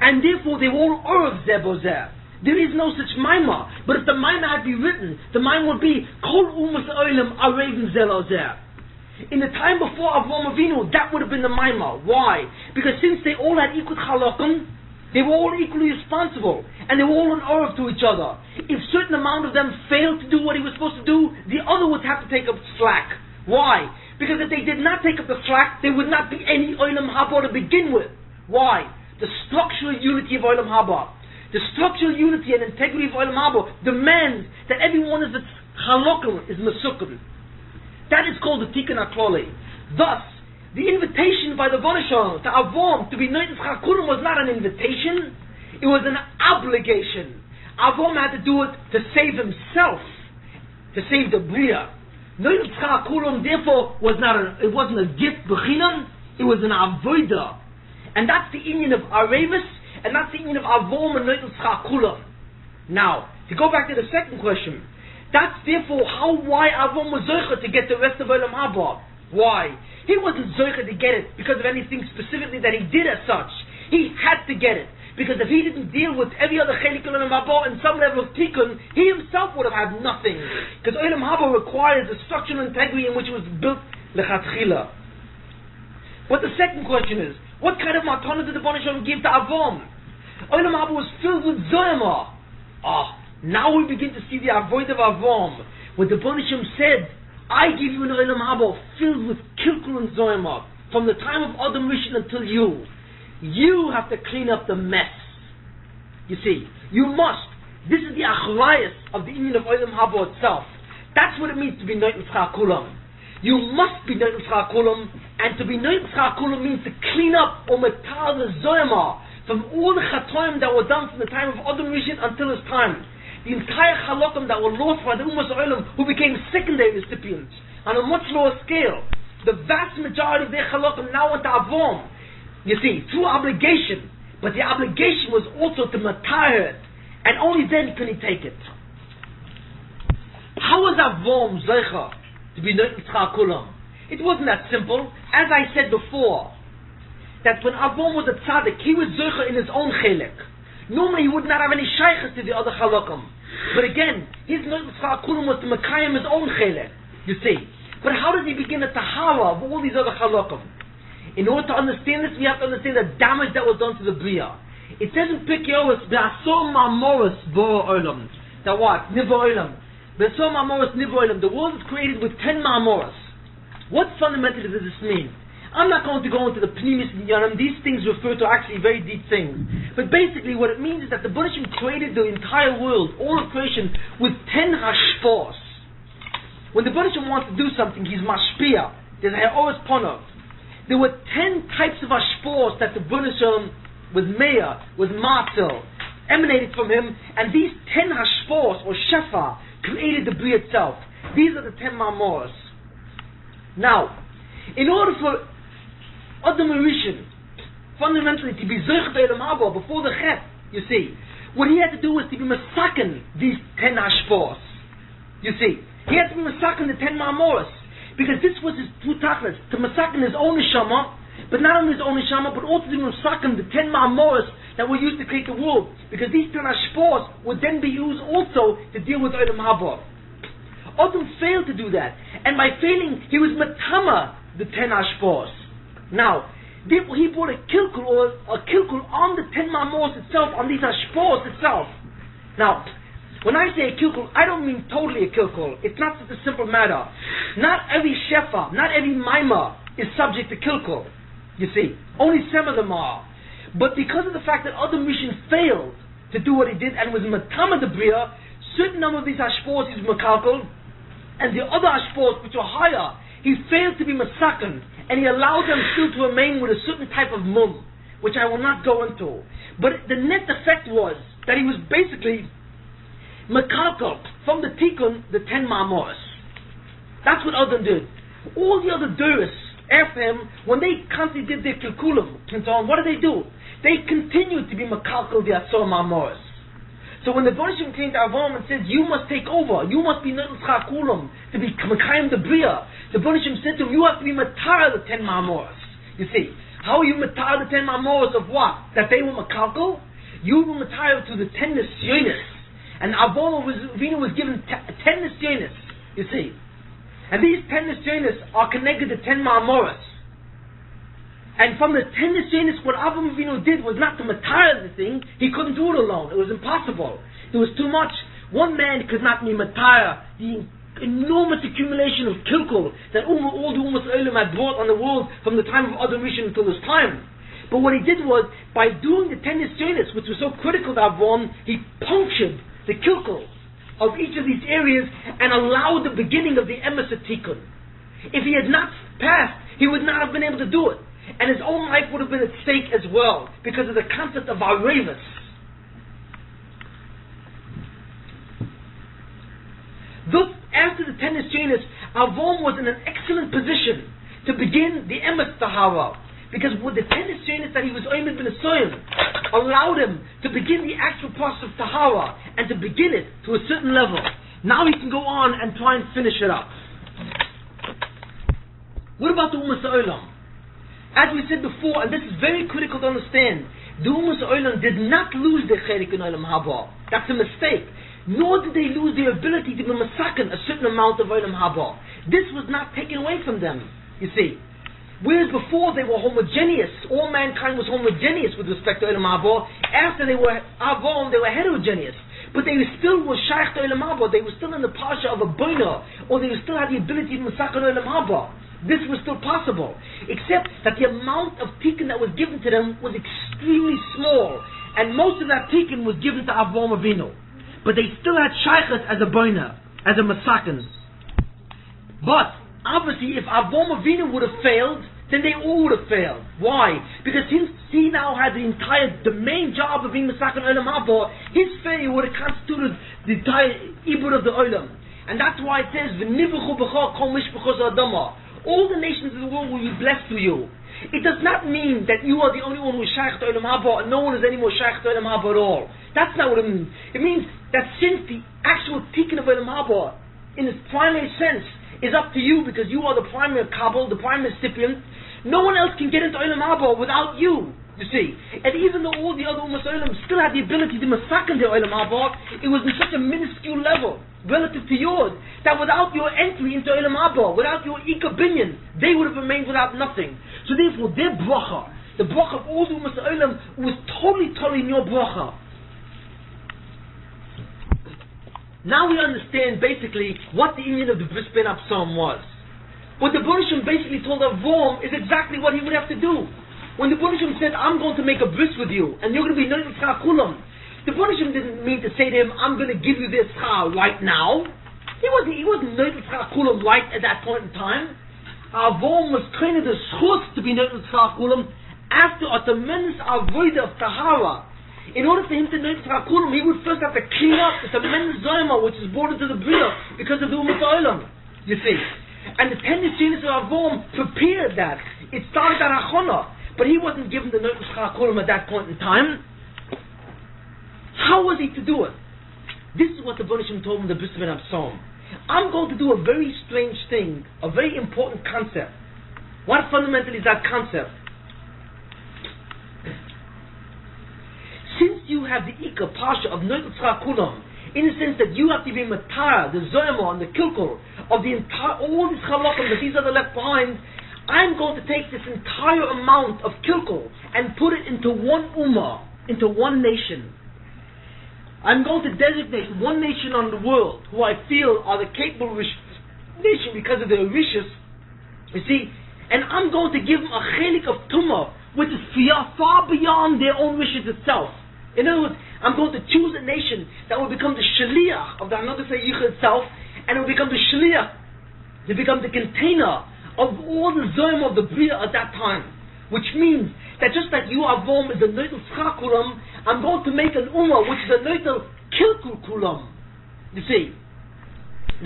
And therefore they were all Orav Zebozer. There is no such maimah. But if the maimah had been written, the maimah would be Kol Umas Olam Areivim Zelozer. In the time before Avraham Avinu, that would have been the maimah. Why? Because since they all had equal halakim, they were all equally responsible, and they were all an orav to each other. If a certain amount of them failed to do what he was supposed to do, the other would have to take up slack. Why? Because if they did not take up the slack, there would not be any Olam Haba to begin with. Why? The structural unity of Olam Haba, the structural unity and integrity of Olam Haba demands that every one of its halakim is mesukkim. That is called the Tikkun HaKlali. Thus, the invitation by the Bonishon to Avram to be Noitis Chakurim was not an invitation, it was an obligation. Avram had to do it to save himself, to save the Bria. Noitis Chakurim therefore it wasn't a gift b'chinam, it was an avodah. And that's the union of Arevis, and that's the union of Avram and Noitis Chakurim. Now, to go back to the second question, that's therefore why Avram was zocher to get the rest of Olam Haba. Why? He wasn't zocher to get it because of anything specifically that he did as such. He had to get it. Because if he didn't deal with every other chelik Olam Haba in some level of tikkun, he himself would have had nothing. Because Olam Haba requires the structural integrity in which it was built lechatchila. But the second question is, what kind of matana did the Baruch Shalom give to Avram? Olam Haba was filled with zoyama. Now we begin to see the avoid of Avram. When the Baruch Shalom said, I give you an Olam Haba filled with kilkul and zoyama, from the time of Adam Rishon until you. You have to clean up the mess. You see, you must. This is the achrayas of the union of Olam Haba itself. That's what it means to be Noitis Chakurim. You must be Noitis Chakurim, and to be Noitis Chakurim means to clean up Ometar the zoyama from all the chatoim that were done from the time of Adam Rishon until his time. The entire halakim that were lost by the Ummah Olam, who became secondary recipients on a much lower scale. The vast majority of their halakim now went to Avram. You see, through obligation, but the obligation was also to matar it, and only then can he take it. How was Avram zeicha to be Noitis Chakurim? It wasn't that simple. As I said before, that when Avram was a tzaddik, he was zeicha in his own chelik. Normally he would not have any shaykhs to the other halakim. But again, his Noitis Chakurim was to mekayim his own chelik. You see. But how does he begin the tahara of all these other halakim? In order to understand this, we have to understand the damage that was done to the Bria. It says in Pirkei Avos, Be'asor ma'amoros bo olam. That what? Nivo olam. Be'asor ma'amoros nivo olam. The world is created with 10 ma'amoros. What fundamentally does this mean? I'm not going to go into the pnimis and yaram. These things refer to actually very deep things. But basically what it means is that the Buddhism created the entire world, all of creation, with 10 hashpos. When the Buddhism wants to do something, he's mashpia. There's a ha'oros ponov. There were 10 types of hashpos that the Buddhism, with Meir, with Martel, emanated from him, and these 10 hashpos, or shefa, created the Bria itself. These are the 10 ma'amoros. Now, in order for Adam Rishon, fundamentally to be Zoich Olam Haba before the Chet, you see, what he had to do was to be Masaken these 10 hashpos. You see, he had to be Masaken the 10 ma'amoros, because this was his true tachlis, to Masaken his own neshama, but not only his own neshama, but also to be Masaken the 10 ma'amoros that were used to create the world, because these 10 hashpos would then be used also to deal with Olam Haba. Adam failed to do that, and by failing, he was matama the 10 hashpos. Now, therefore he brought a kilkul on the 10 ma'amoros itself, on these hashpos itself. Now, When I say a kilkul, I don't mean totally a kilkul. It's not such a simple matter. Not every shefa, not every maima is subject to kilkul. You see, only some of them are. But because of the fact that other missions failed to do what he did and was matama the bria, certain number of these hashpos is makalkul, and the other hashpos which are higher, he failed to be masakan, and he allowed them still to remain with a certain type of mum, which I will not go into. But the net effect was that he was basically makalkul from the tikkun, the 10 ma'amoros. That's what Adam did. All the other duris after him, when they constantly did their kilkulim and so on, what did they do? They continued to be makalkul the asor ma'amoros. So when the Bonishim came to Avraham and said, you must take over, you must be Natan Chakulam, to be Mekayim the Bria, the Bonishim said to him, you have to be Matar the 10 Ma'amoros. You see, how are you Matar the 10 Ma'amoros of what? That they were Makalkal? You were Matar to the 10 Nisyonis. And Avraham was given 10 Nisyonis, you see. And these 10 Nisyonis are connected to 10 Ma'amoros. And from the 10 Nisyonis, what Avraham Avinu did was not to matire the thing. He couldn't do it alone. It was impossible. It was too much. One man could not be matire the enormous accumulation of kilkul that all the Ummah Olam had brought on the world from the time of Adam Rishon until this time. But what he did was, by doing the 10 Nisyonis, which was so critical to Avraham, he punctured the kilkul of each of these areas and allowed the beginning of the Emes Tikkun. If he had not passed, he would not have been able to do it. And his own life would have been at stake as well, because of the concept of Arevus. Thus, after the 10 Nisyonis, Avraham was in an excellent position to begin the Emes Tahara, because with the 10 Nisyonis that he was Oymid ben Esoyim allowed him to begin the actual process of Tahara, and to begin it to a certain level. Now he can go on and try and finish it up. What about the Ummah Olam? As we said before, and this is very critical to understand, the Ummah Olam did not lose their chelik in Olam Haba. That's a mistake. Nor did they lose their ability to be masakan a certain amount of Olam Haba. This was not taken away from them, you see. Whereas before they were homogeneous, all mankind was homogeneous with respect to Olam Haba. After they were Avraham, they were heterogeneous. But they still were shaykh to Olam Haba. They were still in the pasha of a boina, or they still had the ability to masakan Olam Haba. This was still possible, except that the amount of tikkun that was given to them was extremely small, and most of that tikkun was given to Avraham Avinu. But they still had shaykhas as a boina, as a masakan. But obviously, if Avraham Avinu would have failed, then they all would have failed. Why? Because since he now had the main job of being masakan Olam Haba, his failure would have constituted the entire ibud of the Olam. And that's why it says, "V'nivuchu b'cha kol mishpachos adama." All the nations of the world will be blessed through you. It does not mean that you are the only one who is shaykh to Olam Haba and no one is any more shaykh to Olam Haba at all. That's not what it means. It means that since the actual tikkun of Olam Haba, in its primary sense, is up to you because you are the primary kabul, the primary recipient, no one else can get into Olam Haba without you. You see, and even though all the other Ummah Olam still had the ability to masakan their Olam Haba, it was in such a minuscule level relative to yours that without your entry into Olam Haba, without your Ika Binyan, they would have remained without nothing. So therefore, their bracha, the bracha of all the Ummah Olam, was totally in your bracha. Now we understand basically what the union of the Bris Ben Absalom was. What the Bonishim basically told Avraham is exactly what he would have to do. When the Bonishim said, I'm going to make a bris with you, and you're going to be Natan Chakulam, the Bonishim didn't mean to say to him, I'm going to give you this schar right now. He wasn't Natan Chakulam right at that point in time. Avraham was trained the schus to be Natan Chakulam after a tremendous avodah of Tahara. In order for him to Natan Chakulam, he would first have to clean up the tremendous zayma which is brought into the Bria because of the Ummah Olam. You see. And the 10 Nisyonis of Avraham prepared that. It started at Achona. But he wasn't given the Natan Chakulam at that point in time. How was he to do it? This is what the Bonishim told him, the Bris Ben Absalom. I'm going to do a very strange thing, a very important concept. What fundamentally is that concept? Since you have the Ika Pasha of Natan Chakulam, in the sense that you have to be Matar, the Zoyama and the Kilkul, of the entire, all these Chalakim that these are left behind, I'm going to take this entire amount of kilkul and put it into one ummah, into one nation. I'm going to designate one nation on the world who I feel are the capable nation because of their wishes. You see, and I'm going to give them a chelik of tumah, which is far beyond their own wishes itself. In other words, I'm going to choose a nation that will become the shaliach of the Hanagas HaYichud itself, and it will become the shaliach, to become the container of all the zoyim of the Bria at that time. Which means that just like you Avom is a Noitel Tzchak Kulam, I'm going to make an Ummah which is a Noitel Kilkul Kulam. You see,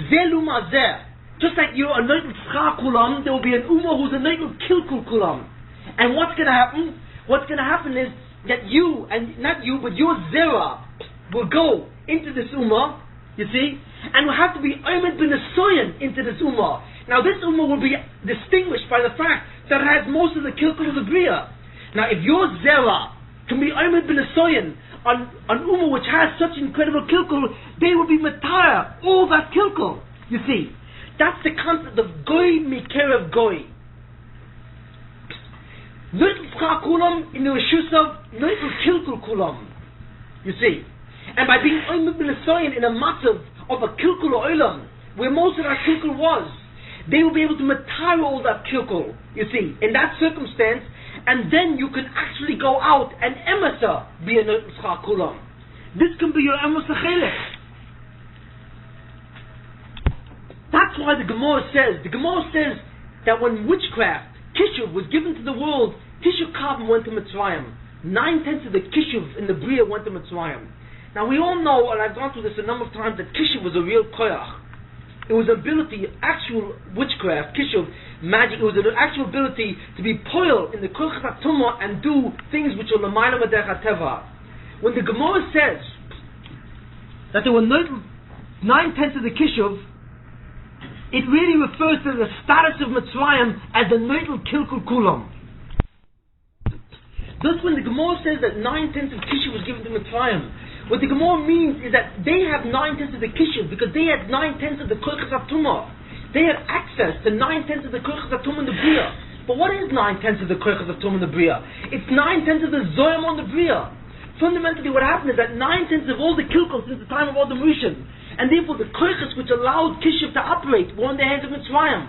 Zelum Azer. Just like you're a Noitel Tzchak Kulam, there will be an Ummah who's a Noitel Kilkul Kulam. And what's going to happen? What's going to happen is that you, and not you, but your Zera will go into this Ummah, you see, and will have to be Aymed bin Asoyan into this Ummah. Now this Ummah will be distinguished by the fact that it has most of the Kilkul of the Bria. Now if your Zera can be Aymed bin Asoyan on Ummah which has such incredible Kilkul, they will be Mataya, all that Kilkul, you see. That's the concept of Goy Mikerev Goy. Noitel Tzchak Kulam in the Rishus of Noitel Kilkul Kulam. You see. And by being Aymed bin Asoyan in a matzav of a Kilkul Olam, where most of that Kilkul was, they will be able to retire all that kilkul, you see, in that circumstance, and then you can actually go out and emasa be a Noitel Tzchak Kulam. This can be your emes chelek. That's why the Gemara says that when witchcraft, Kishuv, was given to the world, Tishu Kavim went to Mitzrayim. 9/10 of the Kishuv in the Bria went to Mitzrayim. Now we all know, and I've gone through this a number of times, that Kishuv was a real koyach. It was an ability, actual witchcraft, kishuv, magic. It was an actual ability to be poil in the koyach hatumah and do things which are l'mayla madech hateva. When the Gemara says that there were 9/10 of the kishuv, it really refers to the status of Mitzrayim as the Noitel Kilkul Kulam. Thus, when the Gemara says that 9/10 of kishuv was given to Mitzrayim, what the Gemara means is that they have 9/10 of the kishuv because they had 9/10 of the koyach hatumah. They had access to 9/10 of the koyach hatumah in the Bria. But what is 9/10 of the koyach hatumah in the Bria? It's 9/10 of the zoyim on the Bria. Fundamentally, what happened is that 9/10 of all the kilkul since the time of Adam Rishon, and therefore the koyachas which allowed kishuv to operate were in the hands of Mitzrayim.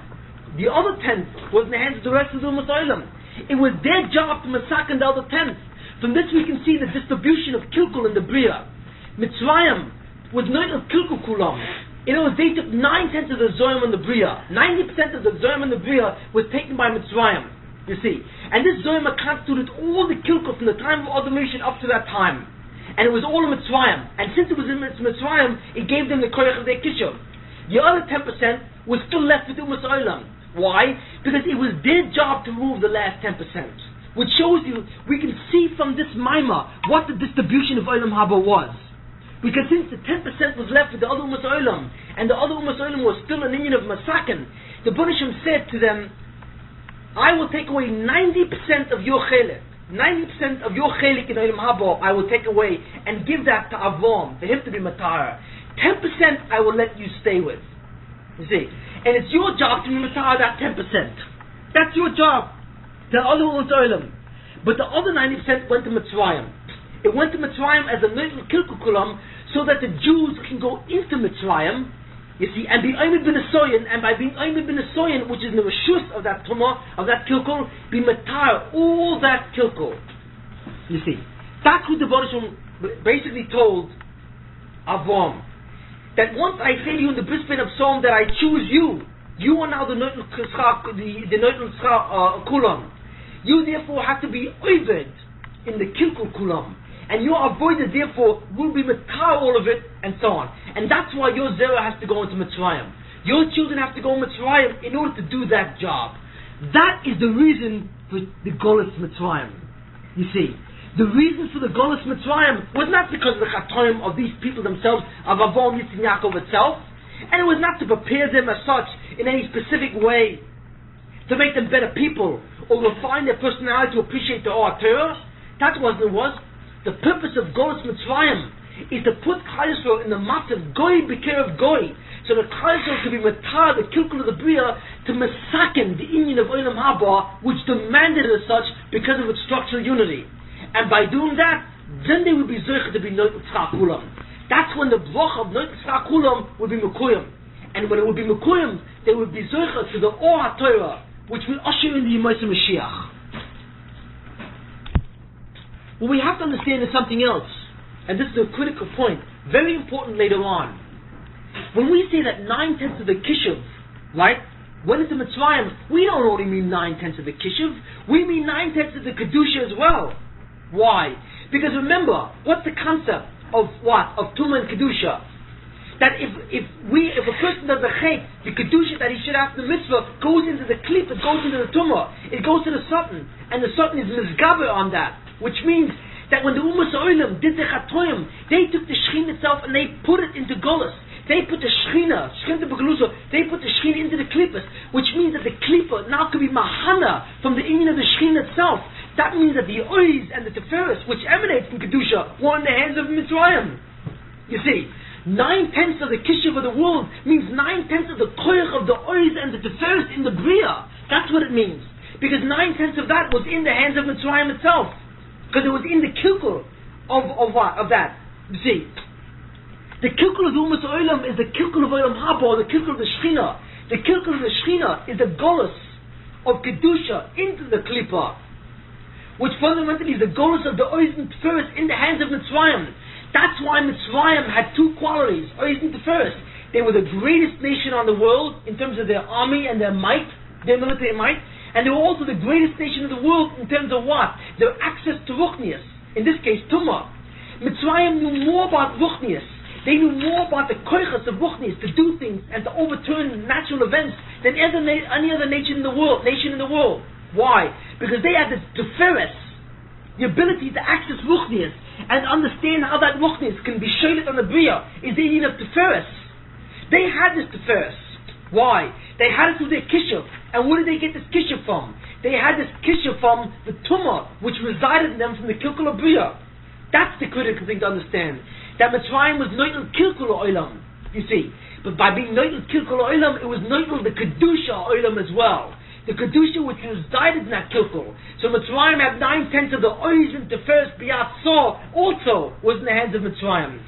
The other 10th was in the hands of the rest of the Ummah Olam. It was their job to massacre the other 10th. From this we can see the distribution of kilkul in the Bria. Mitzrayim was Noitel Kilkul Kulam. In other words, they took 9/10 of the Zoyim in the Bria. 90% of the Zoyim in the Bria was taken by Mitzrayim. You see. And this Zoyim constituted all the kilkul from the time of Adam Rishon up to that time. And it was all in Mitzrayim. And since it was in Mitzrayim, it gave them the koyach of their kishuv. The other 10% was still left with Ummah Olam. Why? Because it was their job to move the last 10%. Which shows you, we can see from this maimah what the distribution of Olam Haba was. Because since the 10% was left with the other Ummah Olam, and the other Ummah Olam was still an Indian of Masakin, the Banishim said to them, I will take away 90% of your chelik. 90% of your chelik in Olam Haba I will take away and give that to Avon, for him to be Matar. 10% I will let you stay with. You see? And it's your job to be Matar that 10%. That's your job. The other Ummah Olam. But the other 90% went to Mitzrayim. It went to Mitzrayim as a Noitel Kilkul Kulam, so that the Jews can go into Mitzrayim, you see, and be Aymed bin Asoyan, and by being Aymed bin Asoyan, which is in the Rishus of that Tumah, of that Kilkul, be Matar, all that Kilkul. You see. That's what the Banishim basically told Avram. That once I say to you in the Brisbane of Psalm that I choose you, you are now the Noitel Kulam. You therefore have to be Oyved in the Kilkul Kulam. And you are avoided, therefore, will be Matar all of it, and so on. And that's why your Zerah has to go into Mitzrayim. Your children have to go into Mitzrayim in order to do that job. That is the reason for the Golus Mitzrayim. You see, the reason for the Golus Mitzrayim was not because of the Chatoim of these people themselves, of Avraham, Yitzchak, Yaakov itself, and it was not to prepare them as such in any specific way to make them better people or refine their personality to appreciate the Torah. That wasn't it was. The purpose of Golus Mitzrayim is to put Klal Yisrael in the massive Goy B'kerev Goy, so that Klal Yisrael could be Matar, the Kilkul of the Bria, to Masakin, the Indian of Olam Haba, which demanded it as such because of its structural unity. And by doing that, then they would be Zocher to be Noitel Tzchak Kulam. That's when the bracha of Noit Yitzchak Kulam would be Mekuyim. And when it would be Mekuyim, they would be Zoicha to the Or HaTorah, which will usher in the Yemosei Mashiach. What we have to understand is something else, and this is a critical point, very important later on. When we say that 9/10 of the Kishuv, right, when it's a Mitzrayim, we don't only mean 9/10 of the Kishuv, we mean 9/10 of the Kedusha as well. Why? Because remember, what's the concept of what? Of Tumah and Kedusha? That if a person does a chet, the Kedusha that he should have the mitzvah goes into the klip, it goes into the Tumah, it goes to the Satan, and the Satan is mizgaber on that. Which means that when the Umas Oilam did the Chatoim, they took the Shechina itself and they put it into Golus. They put the Shechina Begaluso, they put the Shechina into the Klippas, which means that the Klippa now could be Mahana from the union of the Shechina itself. That means that the Oiz and the Teferis, which emanate from Kedusha, were in the hands of Mitzrayim. You see, 9/10 of the Kishuv of the world means 9/10 of the Koyach of the Oiz and the Teferis in the Bria. That's what it means. Because 9/10 of that was in the hands of Mitzrayim itself. Because it was in the kilkul of what? Of that. You see, the kilkul of the Umas Oilam is the kilkul of Oilam Haba, or the kilkul of the Shechina. The kilkul of the Shechina is the golus of Kedusha into the Klippa, which fundamentally is the golus of the Oiz and Teferis in the hands of Mitzrayim. That's why Mitzrayim had two qualities, Oiz and Teferis. They were the greatest nation on the world in terms of their army and their might, their military might. And they were also the greatest nation in the world in terms of what? Their access to Ruchnius. In this case, Tumah. Mitzrayim knew more about Ruchnius. They knew more about the koichas of Ruchnius to do things and to overturn natural events than any other nation in the world. Why? Because they had the Teferes, the ability to access Ruchnius and understand how that Ruchnius can be shaylet on the Bria is the union of Teferes. They had this Teferes. Why? They had it through their Kishuv. And where did they get this Kishuv from? They had this Kishuv from the Tumah, which resided in them from the Kilkul of Bria. That's the critical thing to understand. That Mitzrayim was Noitel Kilkul Oilam, you see. But by being Noitel Kilkul Oilam, it was Noitel the Kedusha Oilam as well. The Kedusha which resided in that Kilkul. So Mitzrayim had 9/10 of the Oiz and Teferes Biyat Sor also was in the hands of Mitzrayim.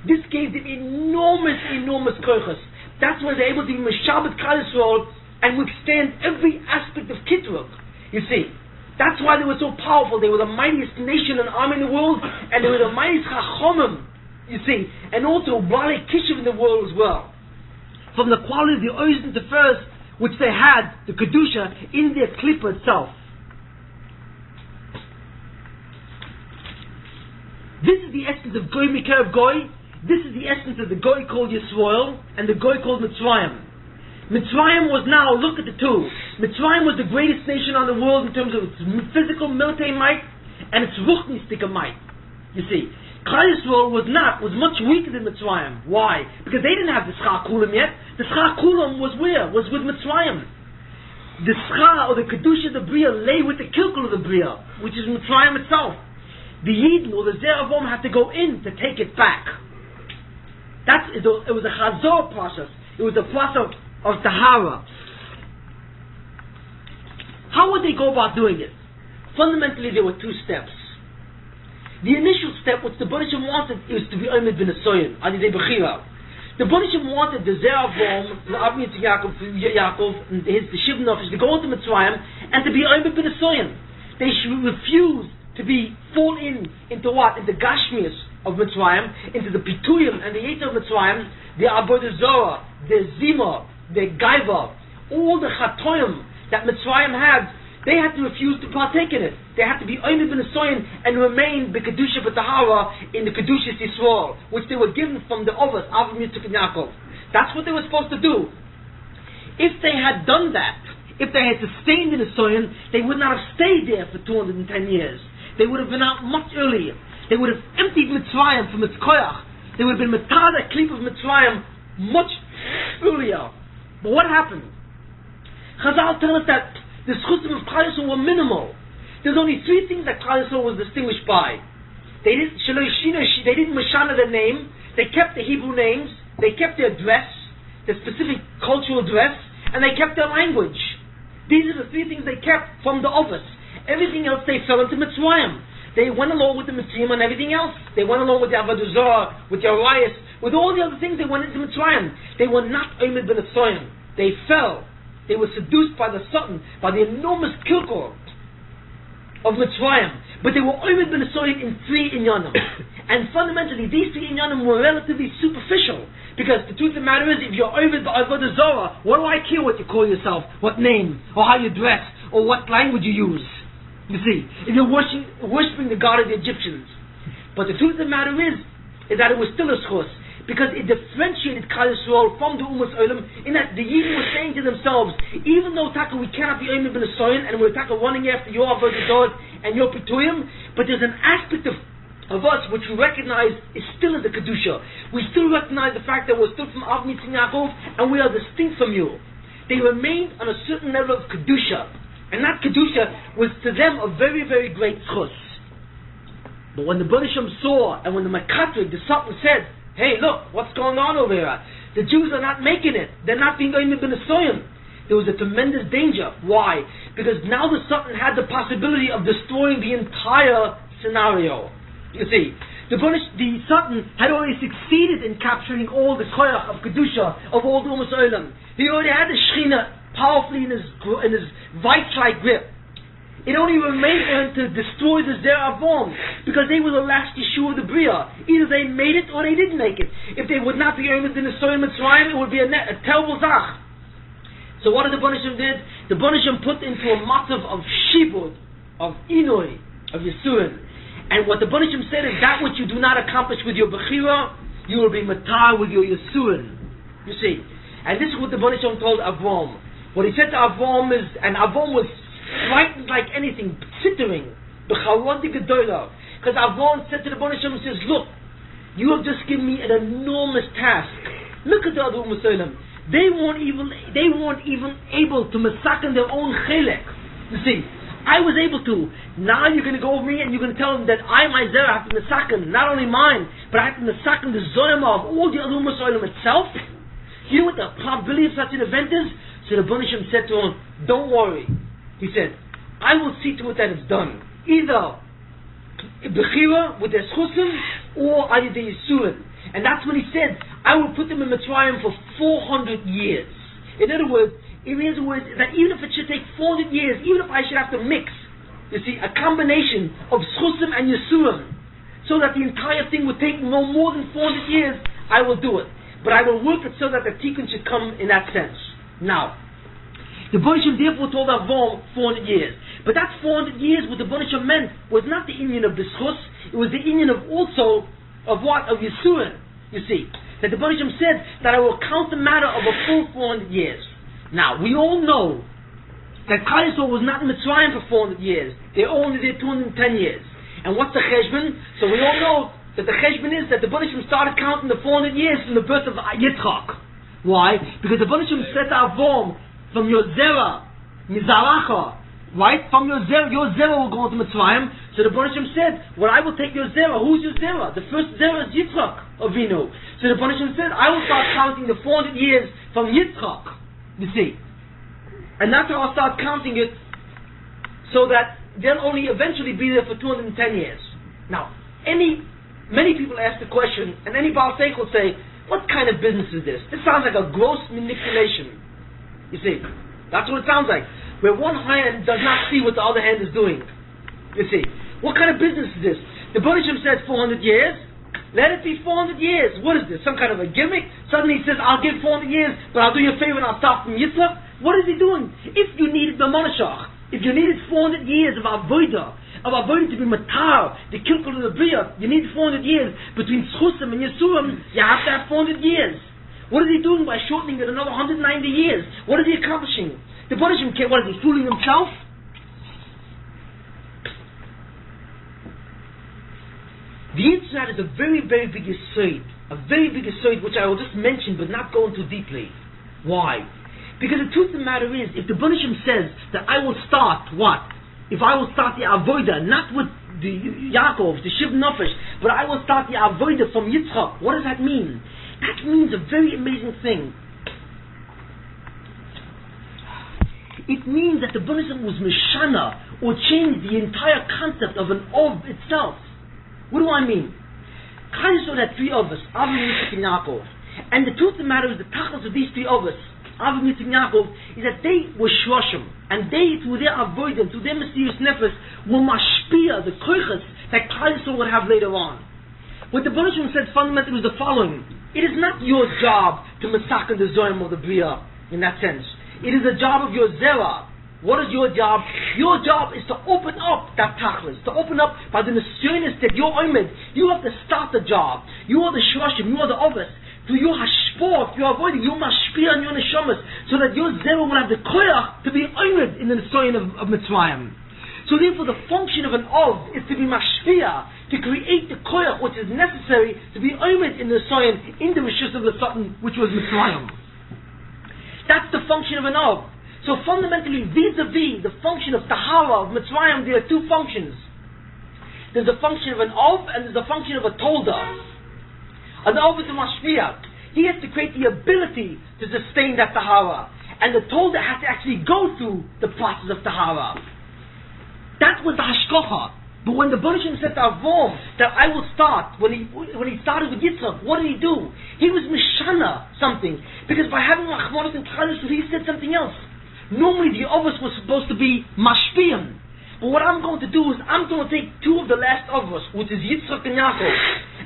This gave them enormous koichas. That's why they're able to be Meshabbat Klal Yisrael and withstand every aspect of Kitruk. You see, that's why they were so powerful. They were the mightiest nation and army in the world, and they were the mightiest Chachomim, you see, and also Baalei Kishuv in the world as well. From the quality of the Oiz and Teferes, which they had, the Kedusha, in their Klippa itself. This is the essence of Goy Mikarev Goy. This is the essence of the Goy called Yisrael and the Goy called Mitzrayim. Mitzrayim was now, look at the two. Mitzrayim was the greatest nation on the world in terms of its physical military might and its ruchnistic might. You see, Klal Yisrael was much weaker than Mitzrayim. Why? Because they didn't have the Schar Kulam yet. The Schar Kulam was where? Was with Mitzrayim. The Schar, or the Kedusha of the Bria, lay with the Kilkul of the Bria, which is Mitzrayim itself. The Yidden, or the Zeravom, had to go in to take it back. It was a Chazor process. It was a process of Tahara. How would they go about doing it? Fundamentally, there were two steps. The initial step, which the Bonishim wanted, is to be Omed ben Asoyin, Adidei Bechira. The Bonishim wanted the Zeravom, the Avni to Yaakov, and the Shiv Nefesh, to go into Mitzrayim and to be Omed ben Asoyin. They refused to fall into what? Into Gashmias of Mitzrayim, into the Pituyim and the Yetzer of Mitzrayim, the Avodah Zorah, the Zima, the Gaiva, all the Chatoim that Mitzrayim had, they had to refuse to partake in it. They had to be Omed ben Asoyin and remain the Kedusha B'Tahara in the Kedusha Yisrael, which they were given from the Ovos, Avram, Yitzchak, and Yaakov. That's what they were supposed to do. If they had done that, if they had sustained in Asoyin, they would not have stayed there for 210 years. They would have been out much earlier. They would have emptied Mitzrayim from its koyach. They would have been Matada Klip of Mitzrayim much earlier. But what happened? Chazal tell us that the schusim of Klal Yisrael were minimal. There's only three things that Klal Yisrael was distinguished by. They didn't mashana their name. They kept the Hebrew names. They kept their dress, their specific cultural dress, and they kept their language. These are the three things they kept from the office. Everything else they fell into Mitzrayim. They went along with the Mitzrayim and everything else. They went along with the Avodah Zarah, with the Arias, with all the other things. They went into Mitzrayim. They were not Omed ben Asoyim. They fell. They were seduced by the Satan, by the enormous kilkor of Mitzrayim. But they were Omed ben Asoyim in 3 inyanim. And fundamentally, these 3 inyanim were relatively superficial. Because the truth of the matter is, if you're Omed ba'avodah zarah, what do I care what you call yourself, what name, or how you dress, or what language you use? You see, if you're worshipping the God of the Egyptians. But the truth of the matter is that it was still a schus, because it differentiated Klal Yisrael from the Ummah Olam, in that the Yidden were saying to themselves, even though Taka we cannot be Omed ben Asoyim, and we're Taka running after your avodah zarah and your Petuyim, but there's an aspect of us which we recognize is still in the Kedusha. We still recognize the fact that we're still from Av Mitzin Yaakov, and we are distinct from you. They remained on a certain level of Kedusha, and that Kedusha was to them a very, very great schus. But when the Banisham saw, and when the Makatrik, the Sultan said, hey look, what's going on over here? The Jews are not making it. They're not being Omed ben Asoyim. There was a tremendous danger. Why? Because now the Sultan had the possibility of destroying the entire scenario. You see, the Sultan had already succeeded in capturing all the koyach of Kedusha, of all the Ummah Olam. He already had the Shechina powerfully in his vice-like grip. It only remained for him to destroy the Zerah Avom, because they were the last Yeshua of the Bria. Either they made it or they didn't make it. If they would not be Omed in the Soy Mitzrayim, it would be a terrible zach. So what did the Banishim did? The Banishim put into a matzav of shibud, of inoi, of Yisurin. And what the Banishim said is that which you do not accomplish with your Bechira, you will be matar with your Yisurin. You see. And this is what the Banishim told Avram. What he said to Avram is, and Avram was frightened like anything, tittering, B'chalodi Gedolah. Because Avram said to the Banishim, he says, look, you have just given me an enormous task. Look at the other Muslim. They weren't even able to massacre their own chelek. You see. I was able to. Now you're going to go over me and you're going to tell them that I myself have to massacre, not only mine, but I have to massacre the Zoyama of all the other Ummah Olam itself. You know what the probability of such an event is? So the Banishim said to him, don't worry. He said, I will see to it that it's done. Either Bechira with their schusim or Ayid Yisurin. And that's when he said, I will put them in Mitzrayim for 400 years. In other words, that even if it should take 400 years, even if I should have to mix, you see, a combination of Schusim and Yisurim, so that the entire thing would take no more than 400 years, I will do it. But I will work it so that the Tikkun should come in that sense. Now, the Banishim therefore told Avram 400 years. But that 400 years, what the Banishim meant, was not the Inyan of the Schus, it was the Inyan of also, of what? Of Yisurim. You see, that the Banishim said that I will count the matter of a full 400 years. Now, we all know that Klal Yisrael was not in Mitzrayim for 400 years. They only did 210 years. And what's the cheshbon? So we all know that the cheshbon is that the Banishim started counting the 400 years from the birth of Yitzchak. Why? Because the Banishim said to Avram, from your zera, mizaracha, right? From your zera will go into Mitzrayim. So the Banishim said, well, I will take your zera. Who's your zera? The first zera is Yitzchak Avinu. So the Banishim said, I will start counting the 400 years from Yitzchak. You see, and that's how I'll start counting it, so that they'll only eventually be there for 210 years. Now, many people ask the question, and any Baal Seich will say, what kind of business is this? This sounds like a gross manipulation. You see, that's what it sounds like, where one hand does not see what the other hand is doing. You see, what kind of business is this? The Banishim said 400 years. Let it be 400 years. What is this? Some kind of a gimmick? Suddenly he says, I'll give 400 years, but I'll do you a favor and I'll start from Yitzchak. What is he doing? If you needed the Monashach, if you needed 400 years of Avodah to be Matar, the Kilkul of the Bria, you need 400 years between Schusim and Yisurim, you have to have 400 years. What is he doing by shortening it another 190 years? What is he accomplishing? The Banishim, what is he, fooling himself? The Yitzhak is a very, very big yisoid. A very big yisoid which I will just mention but not go into deeply. Why? Because the truth of the matter is, if the Banishim says that I will start what? If I will start the Avodah, not with the Yaakov, the Shiv Nefesh, but I will start the Avodah from Yitzchak, what does that mean? That means a very amazing thing. It means that the Banishim was Mishana or change the entire concept of an Ov itself. What do I mean? Klal Yisrael had three Ovos, Avram, Yitzchak, and Yaakov. And the truth of the matter is, the tachlis of these three Ovos, Avram, Yitzchak, and Yaakov, is that they were shloshim. And they, through their avoidance, through their mysterious nefesh, were mashpia, the koiches that Klal Yisrael would have later on. What the Baruch Shem said fundamentally was the following. It is not your job to massacre the Zoyim of the Bria, in that sense. It is the job of your Zerah. What is your job? Your job is to open up that tachlis, to open up by the nisyonis that you're oimed. You have to start the job. You are the shloshim, you are the ovos. Through your hashpor, you're avoiding, you mashpia on your neshamas, so that your zera will have the koyach to be oimed in the nisyoin of Mitzrayim. So therefore the function of an ov is to be mashpia, to create the koyach which is necessary to be oimed in the nisyoin, in the rishus of the Satan, which was Mitzrayim. That's the function of an ov. So fundamentally, vis-a-vis the function of Tahara, of Mitzrayim, there are two functions. There's a function of an Ov, and there's a function of a Tolda. An Ov is a Mashpia. He has to create the ability to sustain that Tahara. And the Tolda has to actually go through the process of Tahara. That was the Hashkocha. But when the Baruch Shem said to Avram that I will start, when he started with Yitzchak, what did he do? He was Mishana something. Because by having Rachmanos and Klal Yisrael, he said something else. Normally the Ovos was supposed to be Mashpiyim. But what I'm going to do is I'm going to take two of the last Ovos, which is Yitzchak and Yaakov.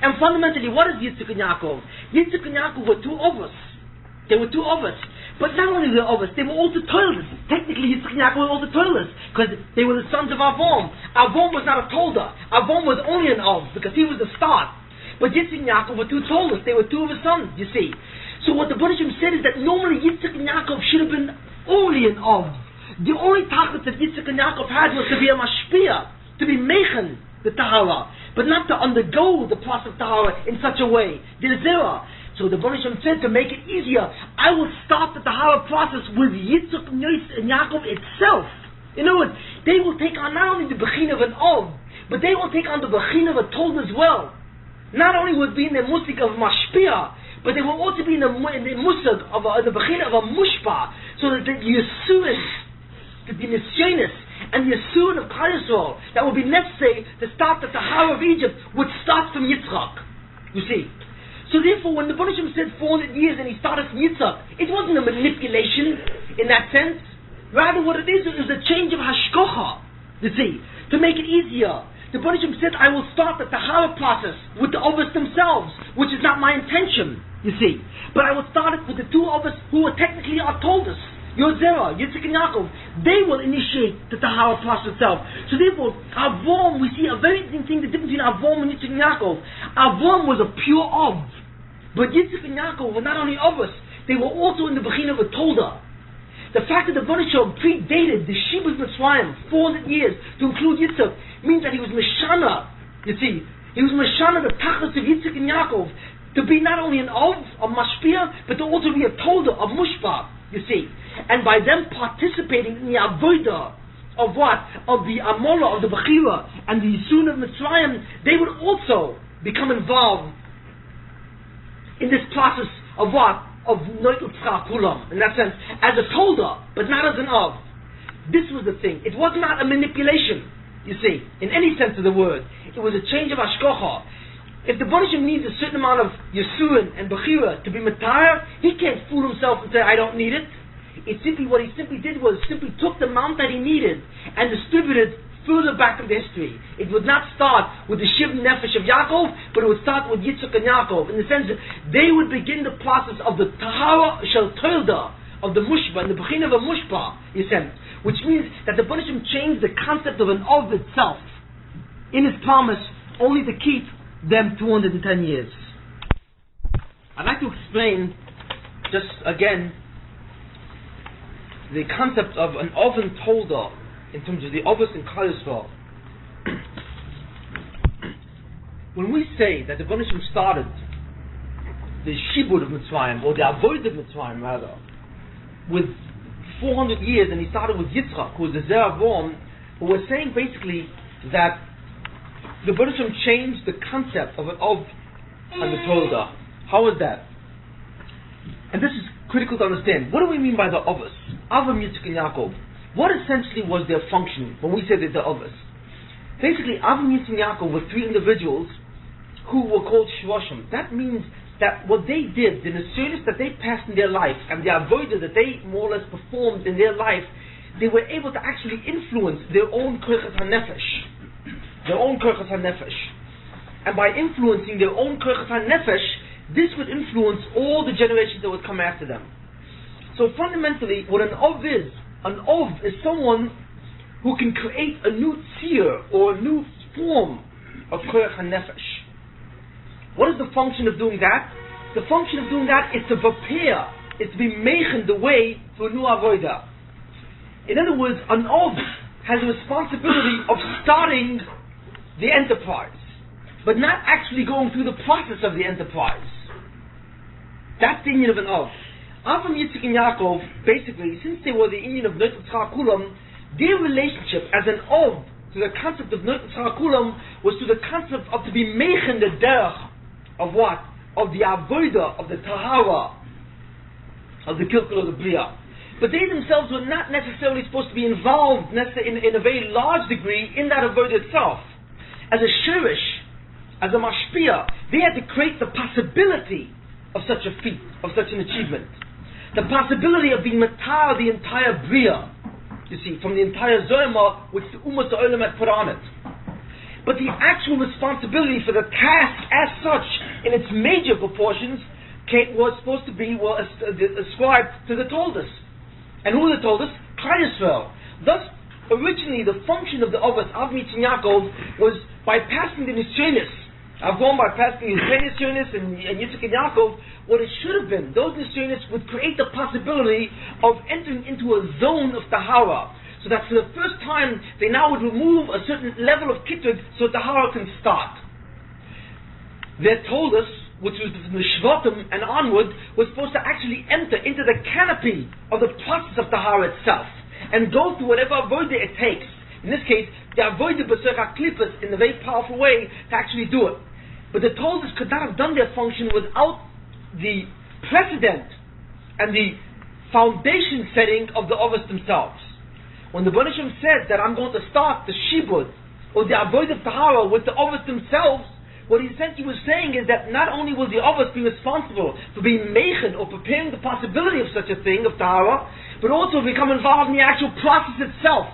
And fundamentally, what is Yitzchak and Yaakov? Yitzchak and Yaakov were two Ovos. They were two Ovos. But not only were they Ovos, they were also toilers. Technically, Yitzchak and Yaakov were also toilers. Because they were the sons of Avram. Avram was not a Tolda. Avram was only an Ov, because he was the start. But Yitzchak and Yaakov were two toilers. They were two of his sons, you see. So what the Baruch Shem said is that normally Yitzchak and Yaakov should have been only an Ov. The only tachlis that Yitzchak and Yaakov had was to be a mashpia, to be mechen, the tahara, but not to undergo the process of tahara in such a way. The zera. So the Baruch Shem said, to make it easier, I will start the tahara process with Yitzchak and Yaakov itself. In other words, they will take on not only the bechin of an Ov, but they will take on the bechin of a Told as well. Not only will it be in the musik of mashpia, but they will also be in the musag of the bechin of a mushpa, so that the Yisuin, the Nisyonis, and the Yisuin of Klal Yisrael that will be necessary to start the Tahara of Egypt would start from Yitzchak. You see. So therefore, when the Baruch Shem said 400 years and he started from Yitzchak, it wasn't a manipulation in that sense. Rather, what it is a change of hashkocha. You see, to make it easier. The Baruch Shem said, I will start the Tahara process with the Ovos themselves, which is not my intention, you see. But I will start it with the two Ovos who are technically our Toldos, Yozera, Yitzchak and Yaakov. They will initiate the Tahara process itself. So therefore, Avram, we see a very interesting thing, the difference between Avram and Yitzchak and Yaakov. Avram was a pure Ov. But Yitzchak and Yaakov were not only Ovos, they were also in the Bechin of a Tolda. The fact that the Baruch Shem predated the Shibud Mitzrayim 400 years to include Yitzchak means that he was Meshana. You see, he was Meshana, the Tachlis of Yitzchak and Yaakov, to be not only an Ov, a Mashpia, but to also be a Tolda, a Mushpa. You see, and by them participating in the Avodah of what? Of the Amola, of the Bechira, and the Yisun of Mitzrayim, they would also become involved in this process of what? Of Noitul Tzchak Kulam, in that sense, as a Tolda, but not as an Av. This was the thing. It was not a manipulation, you see, in any sense of the word. It was a change of Hashkocha. If the Baruch Shem needs a certain amount of Yisuin and Bechira to be Matayr, he can't fool himself and say, I don't need it. What he simply did was simply took the amount that he needed and distributed further back in the history. It would not start with the Shiv Nefesh of Yaakov, but it would start with Yitzchak and Yaakov, in the sense that they would begin the process of the Tahara Shel Toilda, of the Mushba, and the Bechin of a Mushba, which means that the Baruch Shem changed the concept of an Ov itself in his promise only to keep them 210 years. I'd like to explain just again the concept of an Ov and Tolda in terms of the Ovos and Klal Yisrael. When we say that the Baruch Shem started the Shibud of Mitzrayim, or the Avodah of Mitzrayim rather, with 400 years, and he started with Yitzchak, who was the Zerah Avram, we're saying basically that the Baruch Shem changed the concept of an Ov and the Tolda. How is that? And this is critical to understand. What do we mean by the Ovos? Avram, Yitzchak, and Yaakov. What essentially was their function when we said that the others? Basically, Avram, Yitzchak, and Yaakov were three individuals who were called Shloshim. That means that what they did, the nisyonos that they passed in their life, and the avodah that they more or less performed in their life, they were able to actually influence their own koyches hanefesh. Their own koyches hanefesh. And by influencing their own koyches hanefesh, this would influence all the generations that would come after them. So fundamentally, what an Ov is someone who can create a new tzir, or a new form of koyach hanefesh. What is the function of doing that? The function of doing that is to prepare, is to be meichen the way to a new avodah. In other words, an Ov has a responsibility of starting the enterprise, but not actually going through the process of the enterprise. That's the inyan of an Ov. Avram, Yitzchak, and Yaakov, basically, since they were the inyan of Noach Tzchak Kulam, their relationship as an Ov to the concept of Noach Tzchak Kulam was to the concept of to be meichen the derech of what? Of the avodah, of the tahara, of the kilkul of the bria. But they themselves were not necessarily supposed to be involved in a very large degree in that avodah itself. As a shirish, as a mashpia, they had to create the possibility of such a feat, of such an achievement. The possibility of being matar the entire bria, you see, from the entire zoyma which the Ummah Olam had put on it. But the actual responsibility for the task as such, in its major proportions, was supposed to be ascribed to the Toldos. And who the Toldos? Klal Yisrael. Thus, originally the function of the Avos, Avram, Yitzchak, and Yaakov, was by passing the nisyonos. Avram by passing his nisyonos and Yitzchak and Yaakov, what it should have been, those nisyonos would create the possibility of entering into a zone of tahara. So that for the first time, they now would remove a certain level of kittug so tahara can start. Their Toldos, which was from the Shvatim and onward, was supposed to actually enter into the canopy of the process of tahara itself, and go through whatever avodah it takes. In this case, the avodah b'serach klippos in a very powerful way to actually do it. But the Toldos could not have done their function without the precedent and the foundation setting of the Avos themselves. When the Rebbeinu Shem said that I'm going to start the shibud, or the avodah of tahara, with the Avos themselves, what he essentially was saying is that not only will the Avos be responsible for being meichen, or preparing the possibility of such a thing, of tahara, but also become involved in the actual process itself.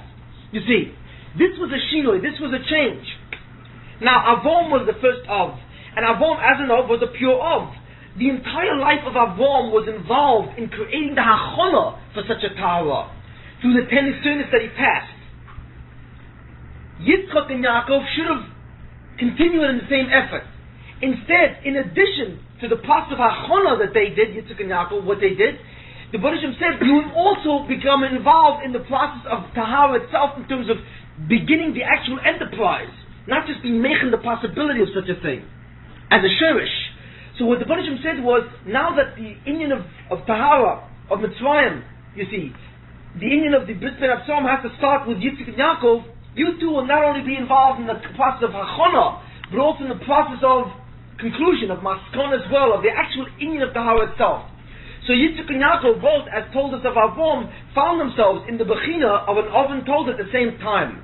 You see, this was a shinoi, this was a change. Now, Avram was the first Av, and Avram as an Av was a pure Av. The entire life of Avram was involved in creating the hachana for such a tahara, through the 10 nisyonos that he passed. Yitzchak and Yaakov should have continued in the same effort. Instead, in addition to the process of hachana that they did, Yitzchak and Yaakov, what they did, the Rebbeinu Shem said, you will also become involved in the process of tahara itself in terms of beginning the actual enterprise, not just being making the possibility of such a thing, as a shirish. So what the Rebbeinu Shem said was, now that the inyan of tahara, of Mitzrayim, you see, the inyan of the Brit Ben Absalom has to start with Yitzchak and Yaakov, you two will not only be involved in the process of hachana, but also in the process of conclusion, of maskon as well, of the actual inyan of tahara itself. So Yitzchak and Yaakov, both as Toldos of Avram, found themselves in the bechina of an Av and Toldos at the same time.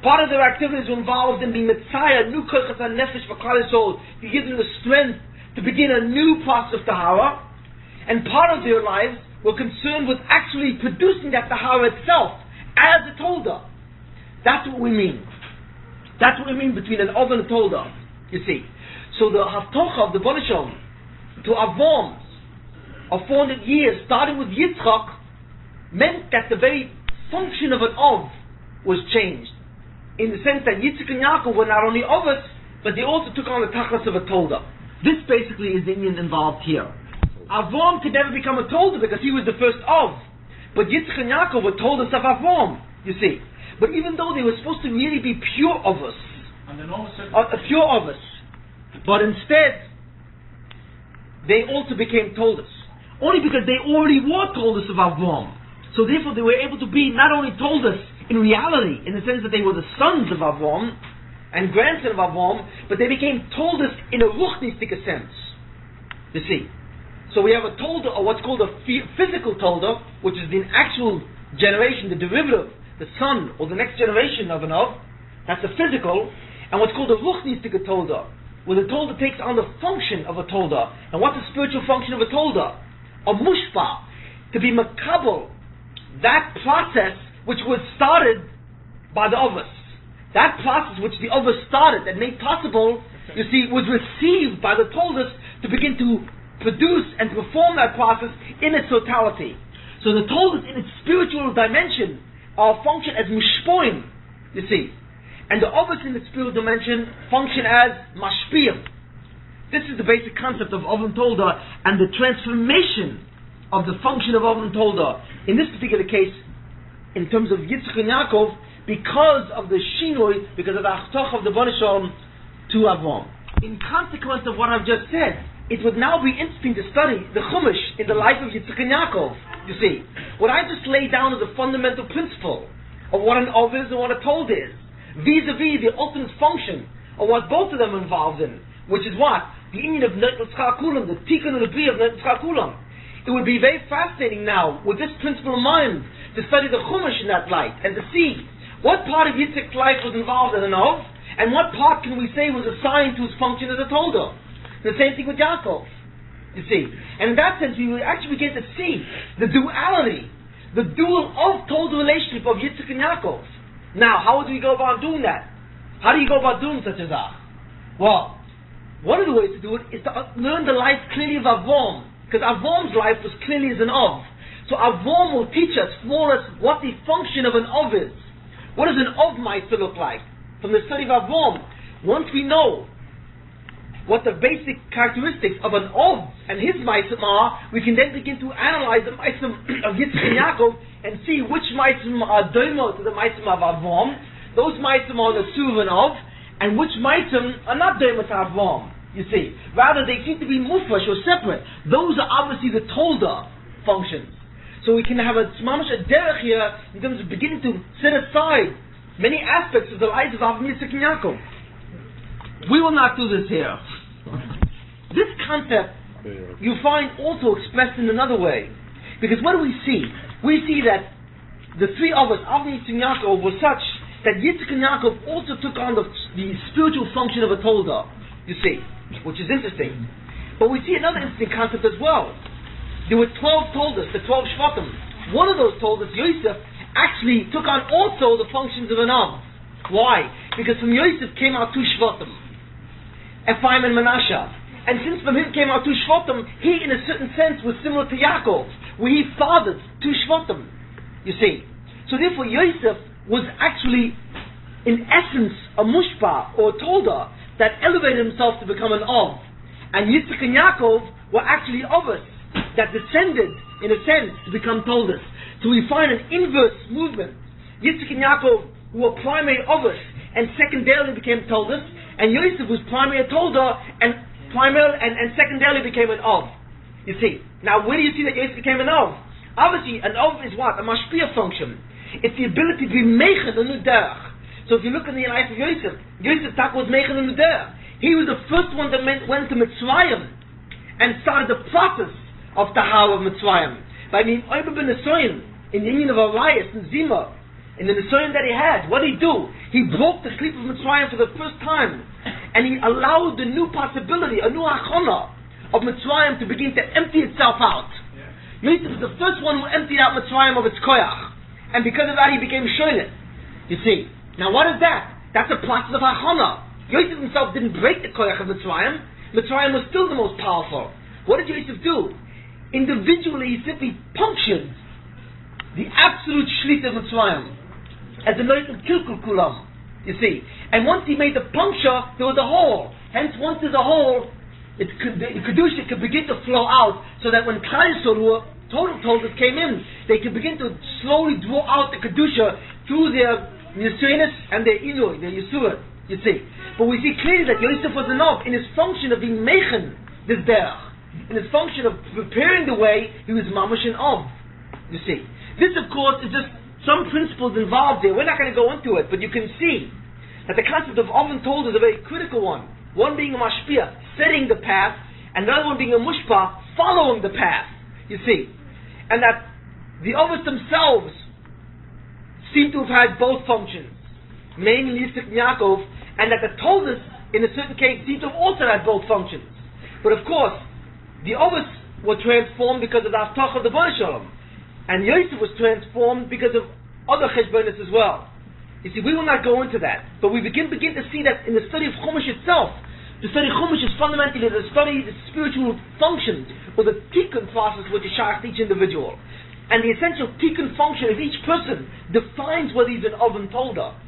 Part of their activities were involved in being Messiah, new koyches hanefesh for Klal Yisrael, to give them the strength to begin a new process of tahara, and part of their lives were concerned with actually producing that tahara itself as a Tolda. That's what we mean. That's what we mean between an Av and a Tolda. You see, so the haftocha of the Rebbeinu Shem to Avram of 400 years, starting with Yitzchak, meant that the very function of an Av was changed, in the sense that Yitzchak and Yaakov were not only Avos, but they also took on the tachlis of a Tolda. This basically is the inyan involved here. Avram could never become a Tolda because he was the first Av, but Yitzchak and Yaakov were Toldos of Avram, you see. But even though they were supposed to really be pure Avos, pure Avos, but instead they also became Toldos, only because they already were Toldos of Avram. So therefore they were able to be not only Toldos in reality, in the sense that they were the sons of Avram and grandson of Avram, but they became Toldos in a ruchnistic sense. You see. So we have a Tolda, or what's called a physical Tolda, which is the actual generation, the derivative, the son, or the next generation of an Av, that's the physical, and what's called the ruchnistic tolda, where the tolda takes on the function of a tolda. And what's the spiritual function of a tolda? A mushpa, to be makabel, that process which was started by the Avos. That process which the Avos started, that made possible, you see, was received by the toldas to begin to produce and perform that process in its totality. So the toldas in its spiritual dimension are function as mushpoim, you see. And the Avos in its spiritual dimension function as mashpiyim. This is the basic concept of Oven Tolda and the transformation of the function of Oven Tolda. In this particular case, in terms of Yitzchak and Yaakov, because of the shinoi, because of the achtoch of the Bonishon to Avram. In consequence of what I've just said, it would now be interesting to study the Chumash in the life of Yitzchak and Yaakov. You see, what I just laid down is a fundamental principle of what an Ov is and what a Told is, vis-a-vis the ultimate function of what both of them are involved in, which is what? The union of Ne'et Kulam, the Tikkun and the Bri of Ne'et Kulam. It would be very fascinating now, with this principle in mind, to study the Chumash in that light, and to see what part of Yitzchak's life was involved in an Ov, and what part can we say was assigned to his function as a Tolda. The same thing with Yaakov, you see. And in that sense, we will actually begin to see the duality, the dual of Tolda relationship of Yitzchak and Yaakov. Now, how do we go about doing that? How do you go about doing such a thing? Well, one of the ways to do it is to learn the life clearly of Avram, because Avram's life was clearly as an Ov. So Avram will teach us, for us, what the function of an Ov is. What does an Ov Meister look like? From the study of Avram, once we know what the basic characteristics of an Ov and his Meister are, we can then begin to analyze the Meister of Yitzchak and Yaakov and see which Meister are doimo to the Meister of Avram, those Meister are the Suv and Ov, and which Meister are not doimo to Avram. You see, rather they seem to be mufresh or separate. Those are obviously the Tolda functions. So we can have a derech here in terms of beginning to set aside many aspects of the lives of Avram, Yitzchak, and Yaakov. We will not do this here. This concept you find also expressed in another way. Because what do we see? We see that the three of us, Avram, Yitzchak, and Yaakov, were such that Yitzchak and Yaakov also took on the spiritual function of a Tolda, you see, which is interesting. But we see another interesting concept as well. There were 12 Toldas, the 12 Shvatim. One of those Toldas, Yosef, actually took on also the functions of an Av. Why? Because from Yosef came out two Shvatim, Ephraim and Manasseh. And since from him came out two Shvatim, he in a certain sense was similar to Yaakov, where he fathered two Shvatim, you see. So therefore Yosef was actually, in essence, a Mushpa, or a Tolda, that elevated himself to become an Av. And Yitzchak and Yaakov were actually Avos, that descended, in a sense, to become Toldas. So we find an inverse movement. Yitzchak and Yaakov were primary Avos, and secondarily became Toldas, and Yosef was primary Tolda, and secondarily became an Av. You see. Now, where do you see that Yosef became an Av? Obviously, an Av is what? A mashpia function. It's the ability to be meichen a new derech. So if you look in the life of Yosef, Yosef Tak was meichen a new derech. He was the first one that went to Mitzrayim and started the process of Tahar of Mitzrayim. By being Oiber ben Nesoyim, in the union of Arias and Zima, in the Nesoyim that he had, what did he do? He broke the sleep of Mitzrayim for the first time, and he allowed the new possibility, a new Hachana of Mitzrayim to begin to empty itself out. Yosef was the first one who emptied out Mitzrayim of its koyach, and because of that he became Sholet. You see. Now what is that? That's a process of Hachana. Yosef himself didn't break the koyach of Mitzrayim. Mitzrayim was still the most powerful. What did Yosef do? Individually, he simply punctured the absolute shlit of Mitzrayim as a Noitim Kilkul Kulam, you see. And once he made the puncture, there was a hole. Hence, once there's a hole, the Kedusha could begin to flow out, so that when Klal Yisrael, who were total Toldas, came in, they could begin to slowly draw out the Kedusha through their Yisurinus and their Inui, their Yisura, you see. But we see clearly that Yosef was enough in his function of being Meichen, this derech. In his function of preparing the way, he was mamash and Av, you see. This, of course, is just some principles involved here. We're not going to go into it, but you can see that the concept of Av and Told is a very critical one. One being a mashpia, setting the path, and the other one being a mushpa, following the path, you see. And that the Avos themselves seem to have had both functions, mainly Yitzchak and Yaakov, and that the Toldos, in a certain case, seem to have also had both functions. But of course, the others were transformed because of the Avtach of the Bnei Shalom, and Yosef was transformed because of other cheshbonos as well. You see, we will not go into that, but we begin to see that in the study of Chumash itself. The study of Chumash is fundamentally the study of the spiritual functions, or the tikkun process which is shaykh to each individual. And the essential tikkun function of each person defines whether he's an Oven Tolda.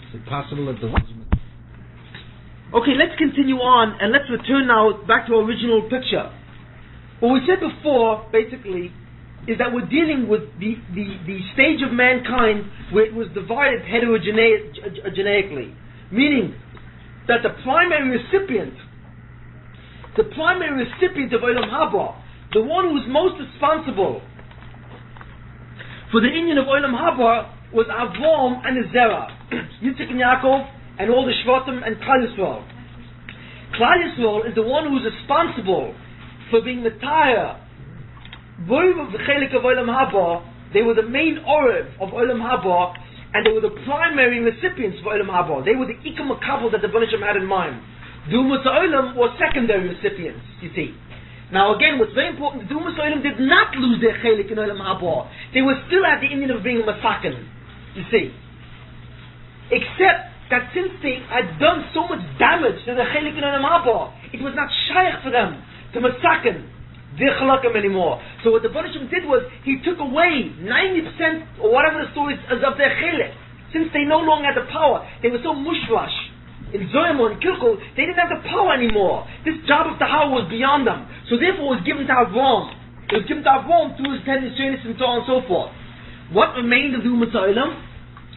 Is it possible that the Okay, let's continue on, and let's return now back to our original picture. What we said before, basically, is that we're dealing with the stage of mankind where it was divided heterogeneically, meaning that the primary recipient of Olam Haba, the one who was most responsible for the inyan of Olam Haba, was Avram and his Zerah, Yitzchak and Yaakov, and all the Shvatim and Klal Yisrael. Klal Yisrael is the one who is responsible for being the Taya. Of the Chelik of Olam Haba, they were the main Orev of Olam Haba, and they were the primary recipients of Olam Haba. They were the Ikam Makabel that the Bnei Shalom had in mind. Dumas Olam were secondary recipients, you see. Now again, what's very important, the Dumas Olam did not lose their Chelik in Olam Haba. They were still at the Indian of being a Masakin, you see. Except that since they had done so much damage to the Chelik in Olam Haba, it was not shaykh for them to Masakin anymore. So what the Bnei Shalom did was, he took away 90% or whatever the story is of their chelik. Since they no longer had the power, they were so mushrash in Zoymo and Kilkul, they didn't have the power anymore. This job of Tahar was beyond them. So therefore it was given to Avram. It was given to Avram through his 10 Nishanis and so on and so forth. What remained of the Ummah Olam?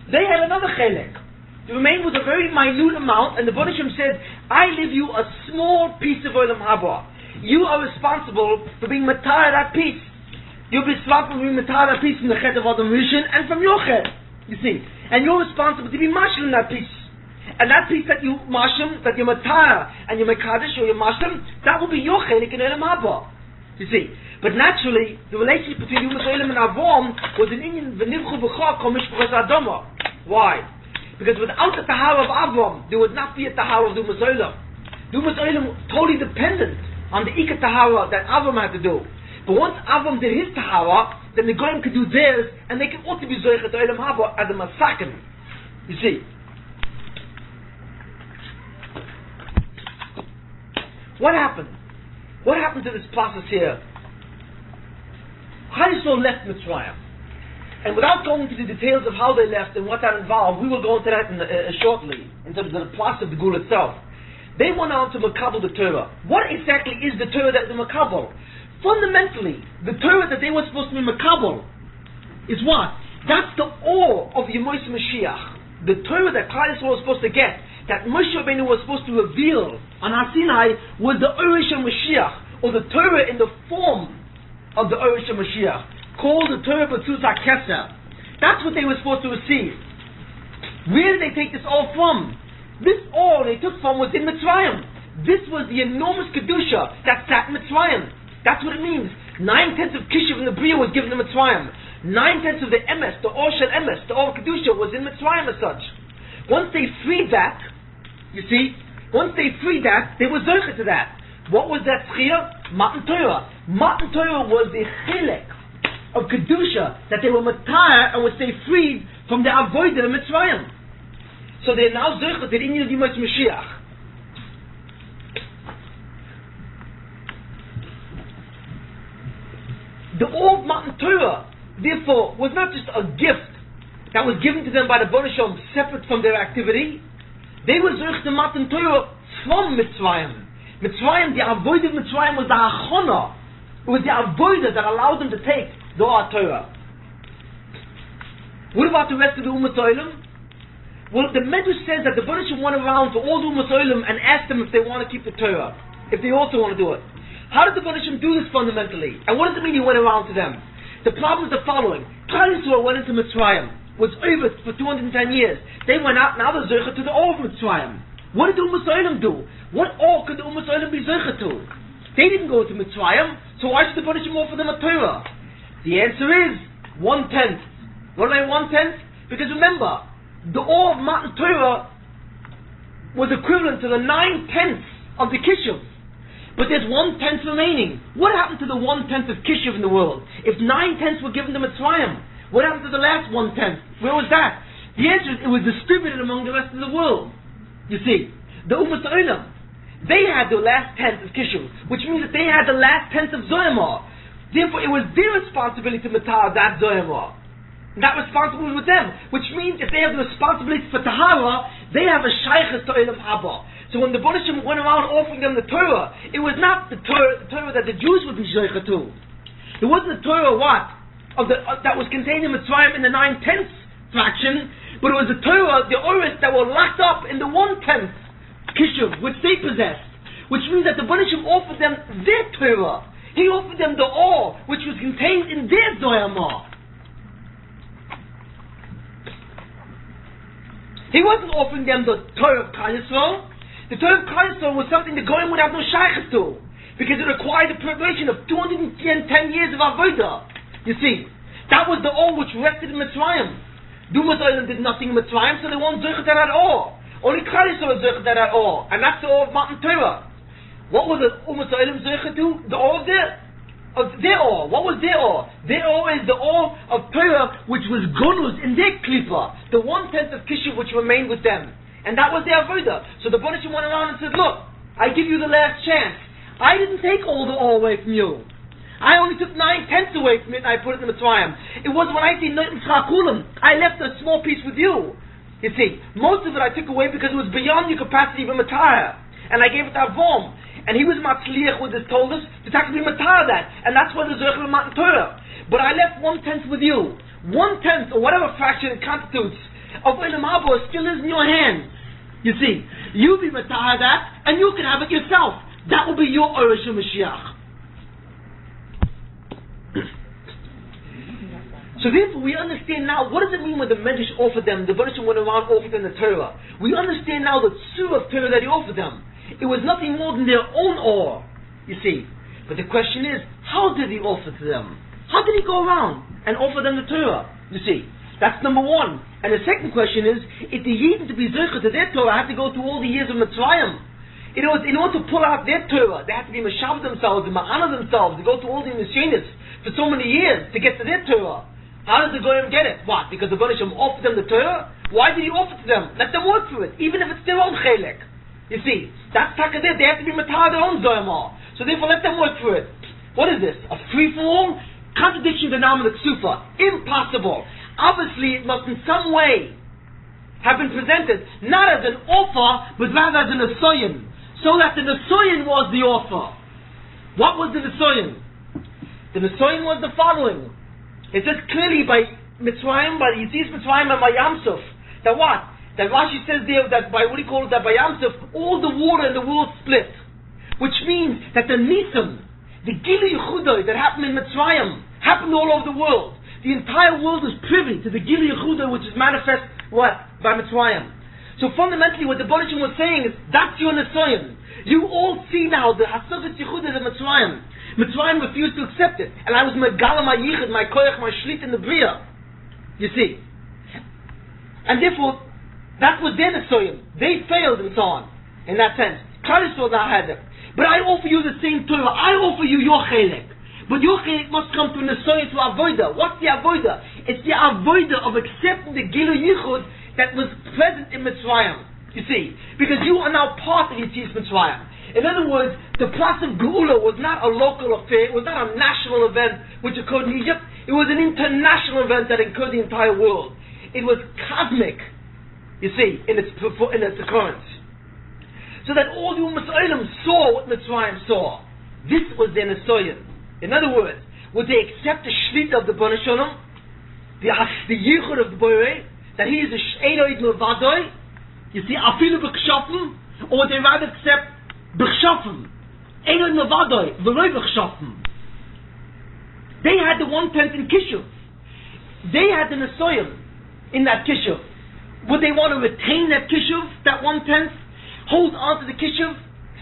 They had another chelik. The remained was a very minute amount, and the Bnei Shalom said, I leave you a small piece of Olam Haba. You are responsible for being matar that piece. You'll be responsible for being matar that piece from the Chet of Adam Rishon and from your Chet. You see. And you're responsible to be mashlim in that piece. And that piece that you mashlim, that you're matar, and you're mekadosh, or you're mashlim, that will be your chelik in Olam Haba. You see. But naturally, the relationship between Umas Olam and Avram was an Inyan v'nivchu v'chak kol mishpachas Adama. Why? Because without the Tahara of Avram, there would not be a Tahara of the Umas Olam. The Umas Olam totally dependent on the Ika Tahara that Avram had to do. But once Avram did his Tahara, then the Goyim could do theirs, and they can also be Zoychet Olam Haba as a Masakin. You see. What happened? What happened to this process here? Klal Yisrael left Mitzrayim. And without going into the details of how they left and what that involved, we will go into that shortly, in terms of the process of the Gul itself. They went on to Makabel the Torah. What exactly is the Torah that the Makabel? Fundamentally, the Torah that they were supposed to be Makabel is what? That's the awe of Yemos Mashiach. The Torah that Klal Yisrael was supposed to get, that Moshe Rabbeinu was supposed to reveal on Har Sinai, was the Orish Mashiach, or the Torah in the form of the Orish Mashiach, called the Torah B'tzuz HaKeser. That's what they were supposed to receive. Where did they take this all from? This all they took from was in Mitzrayim. This was the enormous Kedusha that sat in Mitzrayim. That's what it means. 9/10 of Kishiv in the Bria was given to Mitzrayim. 9/10 of the Emes, the Or Shel Emes, the Or Kedusha was in Mitzrayim as such. Once they freed that, you see, they were Zoycha to that. What was that Tzchiyah? Matan Torah. Matan Torah was the Chilek of Kedusha that they were Matar and would stay freed from the Avodah of Mitzrayim. So they are now Zoycha to the Inyan of Yemos Mashiach. The old Matan Torah, therefore, was not just a gift that was given to them by the Bnei Shalom separate from their activity. They were Zoycha to Matan Torah from Mitzrayim. Mitzrayim, the Avodah of Mitzrayim was the Hachona. It was the Avodah that allowed them to take the Torah. What about the rest of the Ummah Olam? Well, the Medrash says that the Bnei Shalom went around to all the Ummah Olam and asked them if they want to keep the Torah, if they also want to do it. How did the Bnei Shalom do this fundamentally? And what does it mean he went around to them? The problem is the following. Klal Yisrael went into Mitzrayim, was over for 210 years. They went out, now they're Zoycha to the all of Mitzrayim. What did the Ummah Olam do? What all could the Ummah Olam be Zoycha to? They didn't go to Mitzrayim, so why should the Bnei Shalom offer them a Torah? The answer is 1/10. What am I 1/10? Because remember, the Or of Matan Torah was equivalent to the 9/10 of the Kishuv. But there's 1/10 remaining. What happened to the 1/10 of Kishuv in the world? If 9/10 were given to Mitzrayim, what happened to the last 1/10? Where was that? The answer is it was distributed among the rest of the world. You see, the Ummah Olam, they had the last 10th of Kishuv, which means that they had the last 10th of Zoyamah. Therefore, it was their responsibility to matar that Zoyamah. That responsibility was with them, which means if they have the responsibility for Tahara, they have a Shaykhas to Olam Haba. So when the Bonishim went around offering them the Torah, it was not the Torah that the Jews would be Shaykhah to. It wasn't the Torah that was contained in Mitzrayim in the 9/10 fraction, but it was the Torah, the Oris that were locked up in the 1/10 Kishuv, which they possessed. Which means that the Bonishim offered them their Torah. He offered them the Or, which was contained in their Zoyamah. He wasn't offering them the Torah of Klal Yisrael. The Torah of Klal Yisrael was something the Goyim would have no shaykhs to, because it required the preparation of 210 years of avodah. You see, that was the Or which rested in Mitzrayim. Dumas Olam did nothing in Mitzrayim, so they weren't Zoychet at Or. Only Klal Yisrael was Zoychet at Or, and that's the Or of Matan Torah. What was the Ummah Olam Zoychet to? The Or of their Or. What was their Or? Their Or is the Or of Torah, which was Gunuz in their Klippa, the 1/10 of Kishuv which remained with them. And that was their avodah. So the Bonishim went around and said, look, I give you the last chance. I didn't take all the Or away from you. I only took 9/10 away from it and I put it in the Mitzrayim. It was when I see Noten Chakulim, I left a small piece with you. You see, most of it I took away because it was beyond your capacity of a Matah. And I gave it to Avom. And he was Matzliach with his Toldus to actually Matah that. And that's why the Zoychel of Matan Torah. But I left 1/10 with you. 1/10 or whatever fraction it constitutes of Olam Haba still is in your hands. You see, you be Matah that and you can have it yourself. That will be your Orish Mashiach. So therefore we understand now, what does it mean when the Medrash offered them, the Bonishim went around offered them the Torah. We understand now the tzur of Torah that he offered them. It was nothing more than their own Or, you see. But the question is, how did he offer to them? How did he go around and offer them the Torah? You see, that's number one. And the second question is, if the Yidden to be Zoycha to their Torah had to go through all the years of Mitzrayim, in order to pull out their Torah, they had to be Mashav themselves, and Ma'ana themselves, to go through all the Nisyanis for so many years to get to their Torah. How does the Goyim get it? What? Because the Bonishim offered them the Torah? Why did he offer to them? Let them work for it, even if it's their own Chelek. You see, that's Takadir, they have to be Matah their own Zoyamah. So therefore let them work for it. What is this? A free-for-all? Contradiction to the Naam of the Ksufa. Impossible. Obviously it must in some way have been presented, not as an offer, but rather as an Nesoyin. So that the Nesoyin was the offer. What was the Nesoyin? The Nesoyin was the following. It says clearly by Mitzrayim, by Yitzis Mitzrayim and by Yamsuf, that what? That Rashi says there that by, what do you call it, that by Yamsuf, all the water in the world split. Which means that the Nisim, the Gili Yehuda that happened in Mitzrayim, happened all over the world. The entire world is privy to the Gili Yehuda which is manifest, what? By Mitzrayim. So fundamentally what the Bonishim was saying is, that's your Nesoyin. You all see now the Hasavit Yehuda of Mitzrayim. Mitzrayim refused to accept it. And I was Megala my Yichid, my Koyach, my Shlit in the Bria. You see. And therefore, that was their Nesoyin. They failed and so on. In that sense. Klal Yisrael now had them. But I offer you the same Torah. I offer you your Chelek. But your Chelek must come to Nesoyin, to Avodah. What's the Avodah? It's the Avodah of accepting the Gilu Yichud that was present in Mitzrayim. You see. Because you are now part of Yitzis Mitzrayim. In other words, the Pras of Geula was not a local affair, it was not a national event which occurred in Egypt, it was an international event that occurred in the entire world. It was cosmic, you see, in its occurrence. So that all the Ummah Olam saw what Mitzrayim saw. This was their Nesoyin. In other words, would they accept the Shlit of the Bnei Shalom, the Yichud of the Borei, that he is a She'eloid Milvadoi, you see, Afilu B'Kshafen, or would they rather accept B'Kshafen, Eloid Milvadoi, V'Roi B'Kshafen? They had the 1/10 in Kishuv. They had the Nesoyin in that Kishuv. Would they want to retain that Kishuv, that 1/10, hold on to the Kishuv,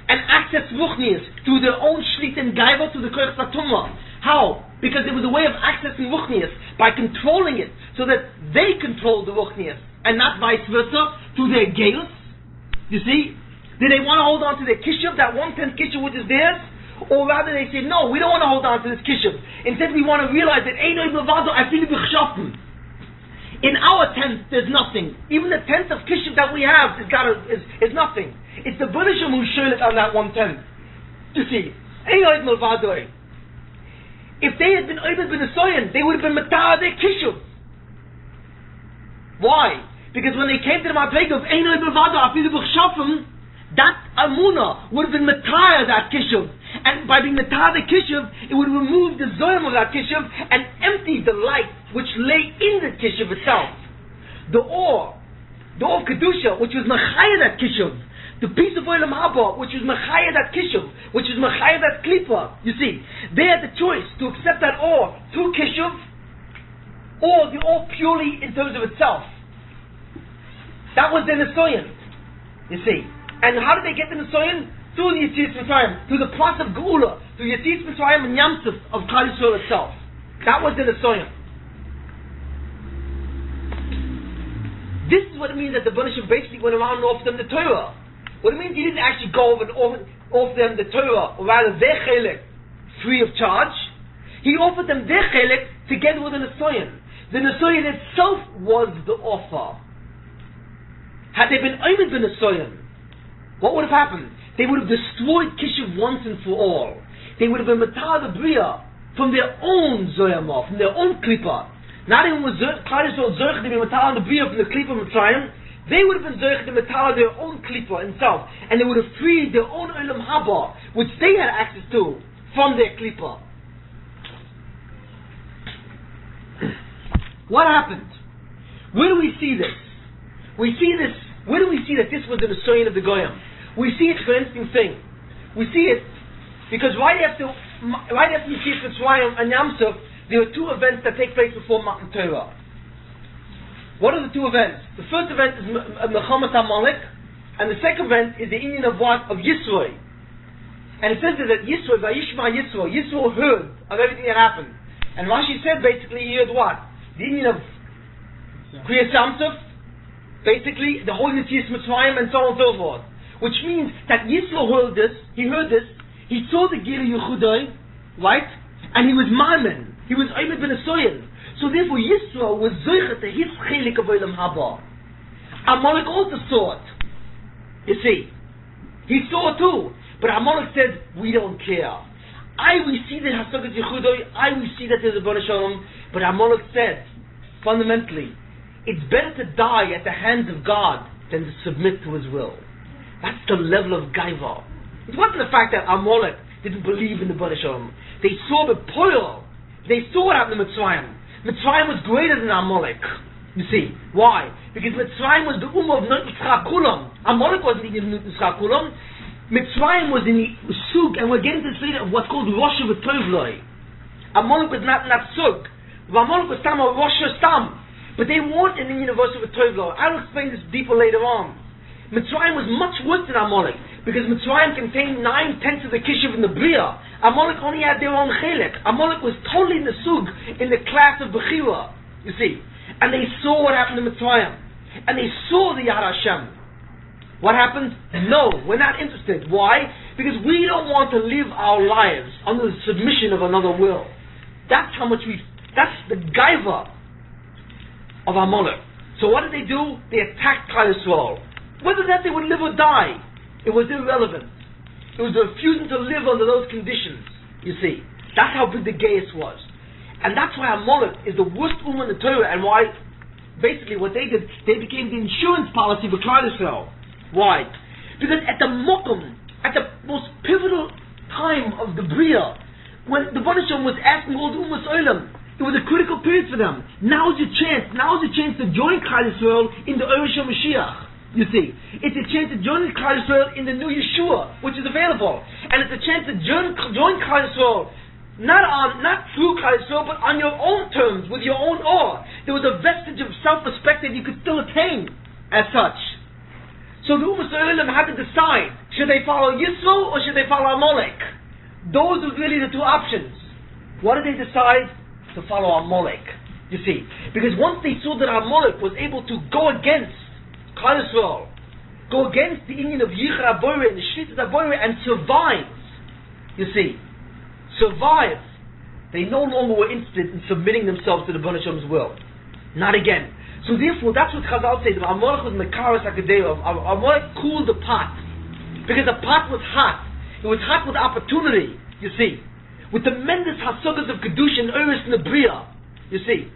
and access Ruchnias through their own Shlit and Gaiva, through the Koyach Satumah? How? Because it was a way of accessing Ruchnius, by controlling it, so that they controlled the Ruchnius, and not vice versa, through their Geus. You see? Did they want to hold on to their Kishuv, that 1/10 Kishuv which is theirs? Or rather they say, no, we don't want to hold on to this Kishuv. Instead we want to realize that Einoi Bavado, I feel b'chshafen. In our tenth, there's nothing. Even the tenth of Kishuv that we have is nothing. It's the Buddhism who's shoylet on that 1/10. You see? Einoi Bavado. If they had been Oibed B'Nesoyen, they would have been Matar their Kishuv. Why? Because when they came to the Ma'apleg of Einoi Bavado, I feel b'chshafen, that Amunah would have been Matar that Kishuv. And by being Matar the Kishuv, it would remove the Zoyam of that Kishuv and empty the light which lay in the Kishuv itself. The ore of Kedusha, which was Machaya that Kishuv. The piece of Olam Haba, which was Machaya that Kishuv, which was Machaya that Klippa. You see, they had the choice to accept that ore through Kishuv, or the ore purely in terms of itself. That was the Nesoyan. You see. And how did they get the Nesoyan? Through the Yetzias Mitzrayim, through the plus of Geula, through Yetzias Mitzrayim and Yamsuf of Klal Yisrael itself. That was the Nesoyan. This is what it means that the Banishim basically went around and offered them the Torah. What it means, he didn't actually go over and offer them the Torah, or rather their Chelek, free of charge. He offered them their Chelek together with the Nesoyan. The Nesoyan itself was the offer. Had they been Omed the Nesoyan, what would have happened? They would have destroyed Kishuv once and for all. They would have been Matar the Bria from their own Zoyamah, from their own Klippa. Not even was Klal Yisrael Zoyach to be Matar the Bria from the Klippa Mitzrayim. They would have been Zoyach to Matar their own Klippa himself, and they would have freed their own Olam Haba, which they had access to, from their Klippa. What happened? Where do we see this? Where do we see that this was the Nesoyan of the Goyim? We see it for an interesting thing. We see it because right after Yetzias Mitzrayim and Yamsuf, there are two events that take place before Matan Torah. What are the two events? The first event is Mechamas Amalek, and the second event is the Indian of what? Of Yisro. And it says that Yisro, Vayishma Yisro, Yisro heard of everything that happened. And Rashi said basically he heard what? The Indian of Kriyas Yamsuf, basically the whole Yetzias Mitzrayim and so on and so forth. Which means that Yisro heard this, he saw the Gila Yechudai, right? And he was Maimon, he was Omed ben Nesoyan. So therefore Yisro was Zoichet to his Chelik of Olam Haba. Amalek also saw it. You see, he saw it too. But Amalek said, we don't care. We see that Hasagat Yechudai, we see that there's a Bnei Shalom, but Amalek said, fundamentally, it's better to die at the hands of God than to submit to his will. That's the level of Gaiva. It wasn't the fact that Amalek didn't believe in the Bnei Shalom. They saw the Poil. They saw what happened to Mitzrayim. Mitzrayim was greater than Amalek. You see. Why? Because Mitzrayim was the Ummah of Nut Yitzchak Kulam. Amalek wasn't in Nut Yitzchak Kulam. Mitzrayim was in the Sug, and we're getting to the state of what's called Rosh V'Tovloi. Amalek was not in that Sug. Amalek was Tam or Rosh Stam. But they weren't in the universe of V'Tovloi. I will explain this deeper later on. Mitzrayim was much worse than Amalek, because Mitzrayim contained 9/10 of the Kishuv in the Bria. Amalek only had their own Chelek. Amalek was totally in the Sug, in the class of Bechira, you see. And they saw what happened to Mitzrayim. And they saw the Yad Hashem. What happened? No, we're not interested. Why? Because we don't want to live our lives under the submission of another will. That's that's the Gaiva of Amalek. So what did they do? They attacked Klal Yisrael. Whether that they would live or die, it was irrelevant. It was the refusing to live under those conditions. You see, that's how big the Gaius was, and that's why Amalek is the worst ummah in the Torah, and why, basically, what they did, they became the insurance policy for Klal Yisrael. Why? Because at the Mokum, at the most pivotal time of the Bria, when the Bnei Shalom was asking all the Ummahs Olam, it was a critical period for them. Now's your chance. Now's your chance to join Klal Yisrael in the Oresh Mashiach. You see, it's a chance to join Klal Yisrael in the new Yeshua, which is available, and it's a chance to join Klal Yisrael, not through Klal Yisrael, but on your own terms, with your own awe. There was a vestige of self-respect that you could still attain as such. So the Ummah Olam had to decide: should they follow Yisro or should they follow Amalek? Those were really the two options. what did they decide? To follow Amalek. You see, because once they saw that Amalek was able to go against Klal Yisrael, go against the Indian of Yichar Aboire and the Shlitas Aboire and survive, you see, survive, they no longer were interested in submitting themselves to the Bnei Hashem's will. Not again. So therefore, that's what Chazal says. Amalek was Mekaras HaKadeov. Amalek cooled the pot. Because the pot was hot. It was hot with opportunity, you see. With tremendous hasugas of Kedusha and Uris and the Bria, you see.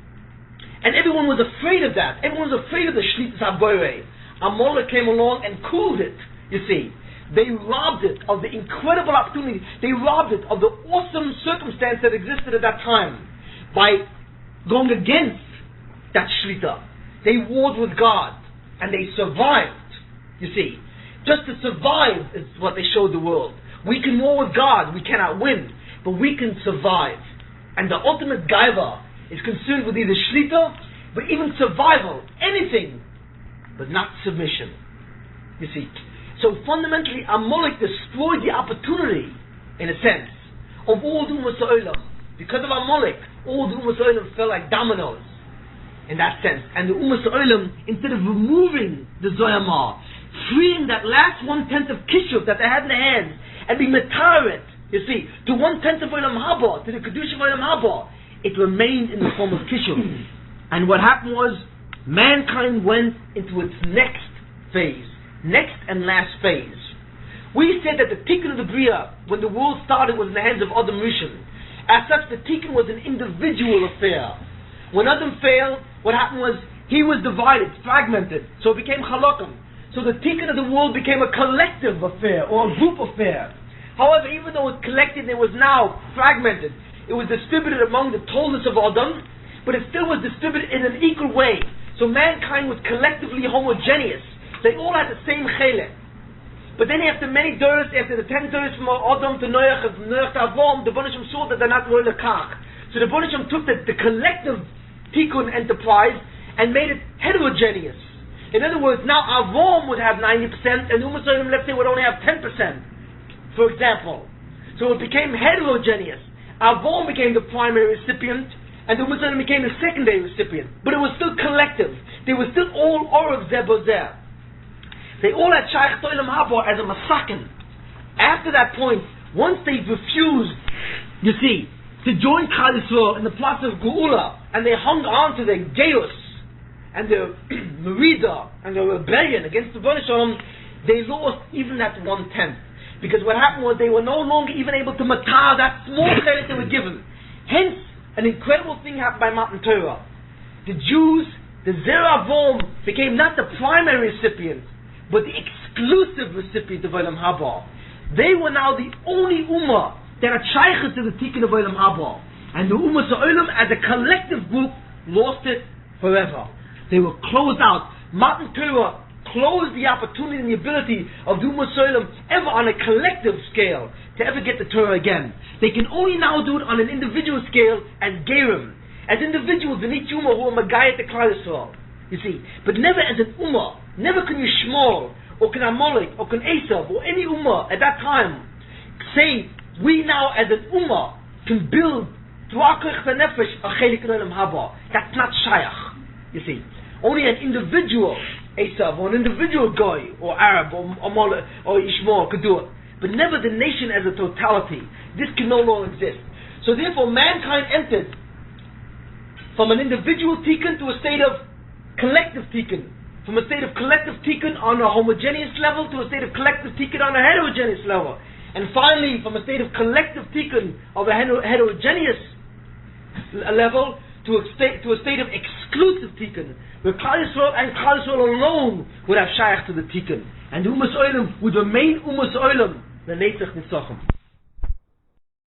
And everyone was afraid of that. Everyone was afraid of the Shlitas HaBoirei. Amalek came along and cooled it, you see. They robbed it of the incredible opportunity. They robbed it of the awesome circumstance that existed at that time by going against that Shlita. They warred with God and they survived, you see. Just to survive is what they showed the world. We can war with God, we cannot win, but we can survive. And the ultimate gaiva is concerned with either Shlita, but even survival, anything, but not submission. You see. So fundamentally, Amalek destroyed the opportunity, in a sense, of all the Ummah Ha'olam. Because of Amalek, all the Ummah Ha'olam fell like dominoes, in that sense. And the Ummah Ha'olam, instead of removing the Zoyamah, freeing that last 1/10 of Kishuf that they had in their hands, and being metaret, you see, to 1/10 of Olam Haba, to the Kedusha of Olam Haba, it remained in the form of Kishuf. And what happened was, mankind went into its next phase, next and last phase. We said that the Tikkun of the Bria, when the world started, was in the hands of Adam Rishon. As such, the Tikkun was an individual affair. When Adam failed, what happened was, he was divided, fragmented, so it became Chalakim. So the Tikkun of the world became a collective affair, or a group affair. However, even though it was collected, it was now fragmented. It was distributed among the Toldos of Adam, but it still was distributed in an equal way. So mankind was collectively homogeneous. They all had the same chelek. But then after many doors, after the 10 doors from Adam to Noach, and from Noach to Avom, the Bnei Hashem saw that they're not royal kach. So the Bnei Hashem took the collective tikkun enterprise and made it heterogeneous. In other words, now Avom would have 90% and Ummah Ha'olam, let's say, would only have 10%, for example. So it became heterogeneous. Avom became the primary recipient and the Ummah Ha'olam became the secondary recipient. But it was still collective. They were still all Orav Zeh Bozeh. They all had Shaykh To'ilam Haba as a masakin. After that point, once they refused, you see, to join Klal Yisrael in the plot of Geula, and they hung on to their Geus, and their Merida, and their rebellion against the Bnei Shalom, they lost even that 1/10. Because what happened was they were no longer even able to matar that small credit they were given. Hence, an incredible thing happened by Matan Torah. The Jews, the Zerah Avom, became not the primary recipient, but the exclusive recipient of Olam Haba. They were now the only Ummah that are shaykhs to the Tikkun of Olam Haba. And the Ummah Ha'olam as a collective group lost it forever. They were closed out. Matan Torah closed the opportunity and the ability of the Ummah Ha'olam ever on a collective scale to ever get the Torah again. They can only now do it on an individual scale as Gerim, as individuals in each Ummah who are Magayat the Klal Yisrael. You see, but never as an Ummah. Never can Yishmael, or can Amalek, or can Esav, or any Ummah at that time say, we now as an Ummah can build through our Koch Nefesh a Chelik Olam Haba. That's not Shayach. You see, only an individual Esav, or an individual Goy, or Arab, or Amalek, or Yishmael could do it. But never the nation as a totality. This can no longer exist. So therefore mankind entered from an individual tikkun to a state of collective tikkun. From a state of collective tikkun on a homogeneous level to a state of collective tikkun on a heterogeneous level. And finally, from a state of collective tikkun of a heterogeneous level to a state of exclusive tikkun, where Klal Yisrael and Klal Yisrael alone would have shaykh to the tikkun. And Ummah Ha'olam would remain Ummah Ha'olam, the Netzach Nitzachim.